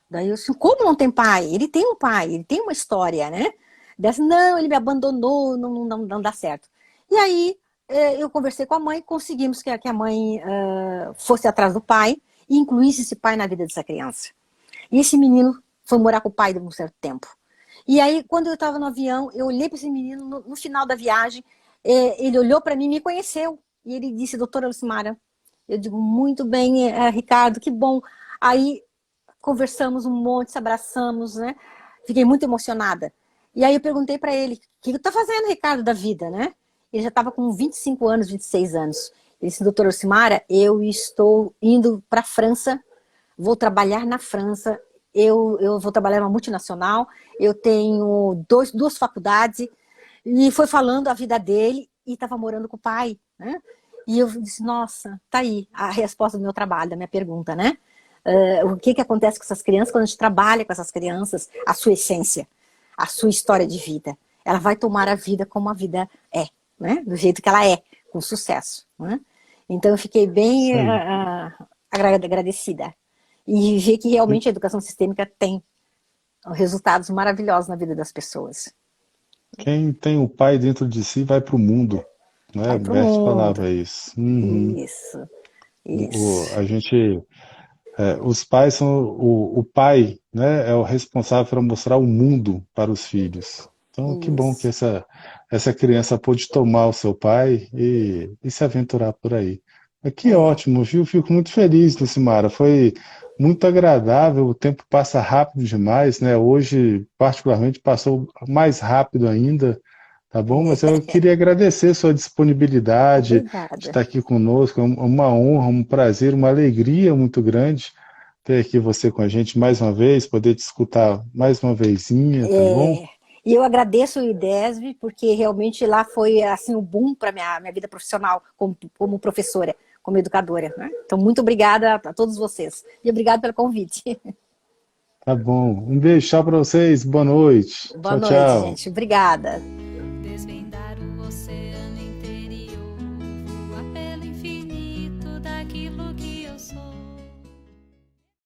Daí eu disse: como não tem pai? Ele tem um pai, ele tem uma história, né? Daí disse, não, ele me abandonou, não dá certo. E aí eu conversei com a mãe, conseguimos que a mãe fosse atrás do pai e incluísse esse pai na vida dessa criança. E esse menino foi morar com o pai de um certo tempo. E aí, quando eu estava no avião, eu olhei para esse menino no final da viagem, ele olhou para mim e me conheceu. E ele disse, doutora Lucimara, eu digo, muito bem, Ricardo, que bom. Aí conversamos um monte, se abraçamos, né? Fiquei muito emocionada. E aí eu perguntei para ele, o que tu tá fazendo, Ricardo, da vida, né? Ele já estava com 25 anos, 26 anos. Ele disse, doutora Ocimara, eu estou indo para a França, vou trabalhar na França, eu vou trabalhar numa multinacional, eu tenho duas faculdades, e foi falando a vida dele, e estava morando com o pai, né? E eu disse, nossa, tá aí a resposta do meu trabalho, da minha pergunta, né? O que acontece com essas crianças quando a gente trabalha com essas crianças, a sua essência, a sua história de vida. Ela vai tomar a vida como a vida é, né? Do jeito que ela é, com sucesso, né? Então eu fiquei bem agradecida. E ver que realmente a educação sistêmica tem resultados maravilhosos na vida das pessoas. Quem tem o pai dentro de si vai para o mundo, né? Vai para o Bert mundo. falava isso. Uhum. Isso, isso. A gente, os pais são o pai, né? É o responsável por mostrar o mundo para os filhos. Então, que bom que Isso. essa criança pôde tomar o seu pai e se aventurar por aí. Que É, ótimo, viu? Fico muito feliz, Lucimara. Foi muito agradável, o tempo passa rápido demais, né? Hoje, particularmente, passou mais rápido ainda, tá bom? Mas eu queria agradecer sua disponibilidade de obrigada. estar aqui conosco. É uma honra, um prazer, uma alegria muito grande ter aqui você com a gente mais uma vez, poder te escutar mais uma vezinha, tá bom? E eu agradeço o IDESB, porque realmente lá foi assim, o boom para minha vida profissional como professora, como educadora, né? Então, muito obrigada a todos vocês. E obrigada pelo convite. Tá bom. Um beijo, tchau para vocês. Boa noite. Boa Tchau, noite, tchau. gente. Obrigada.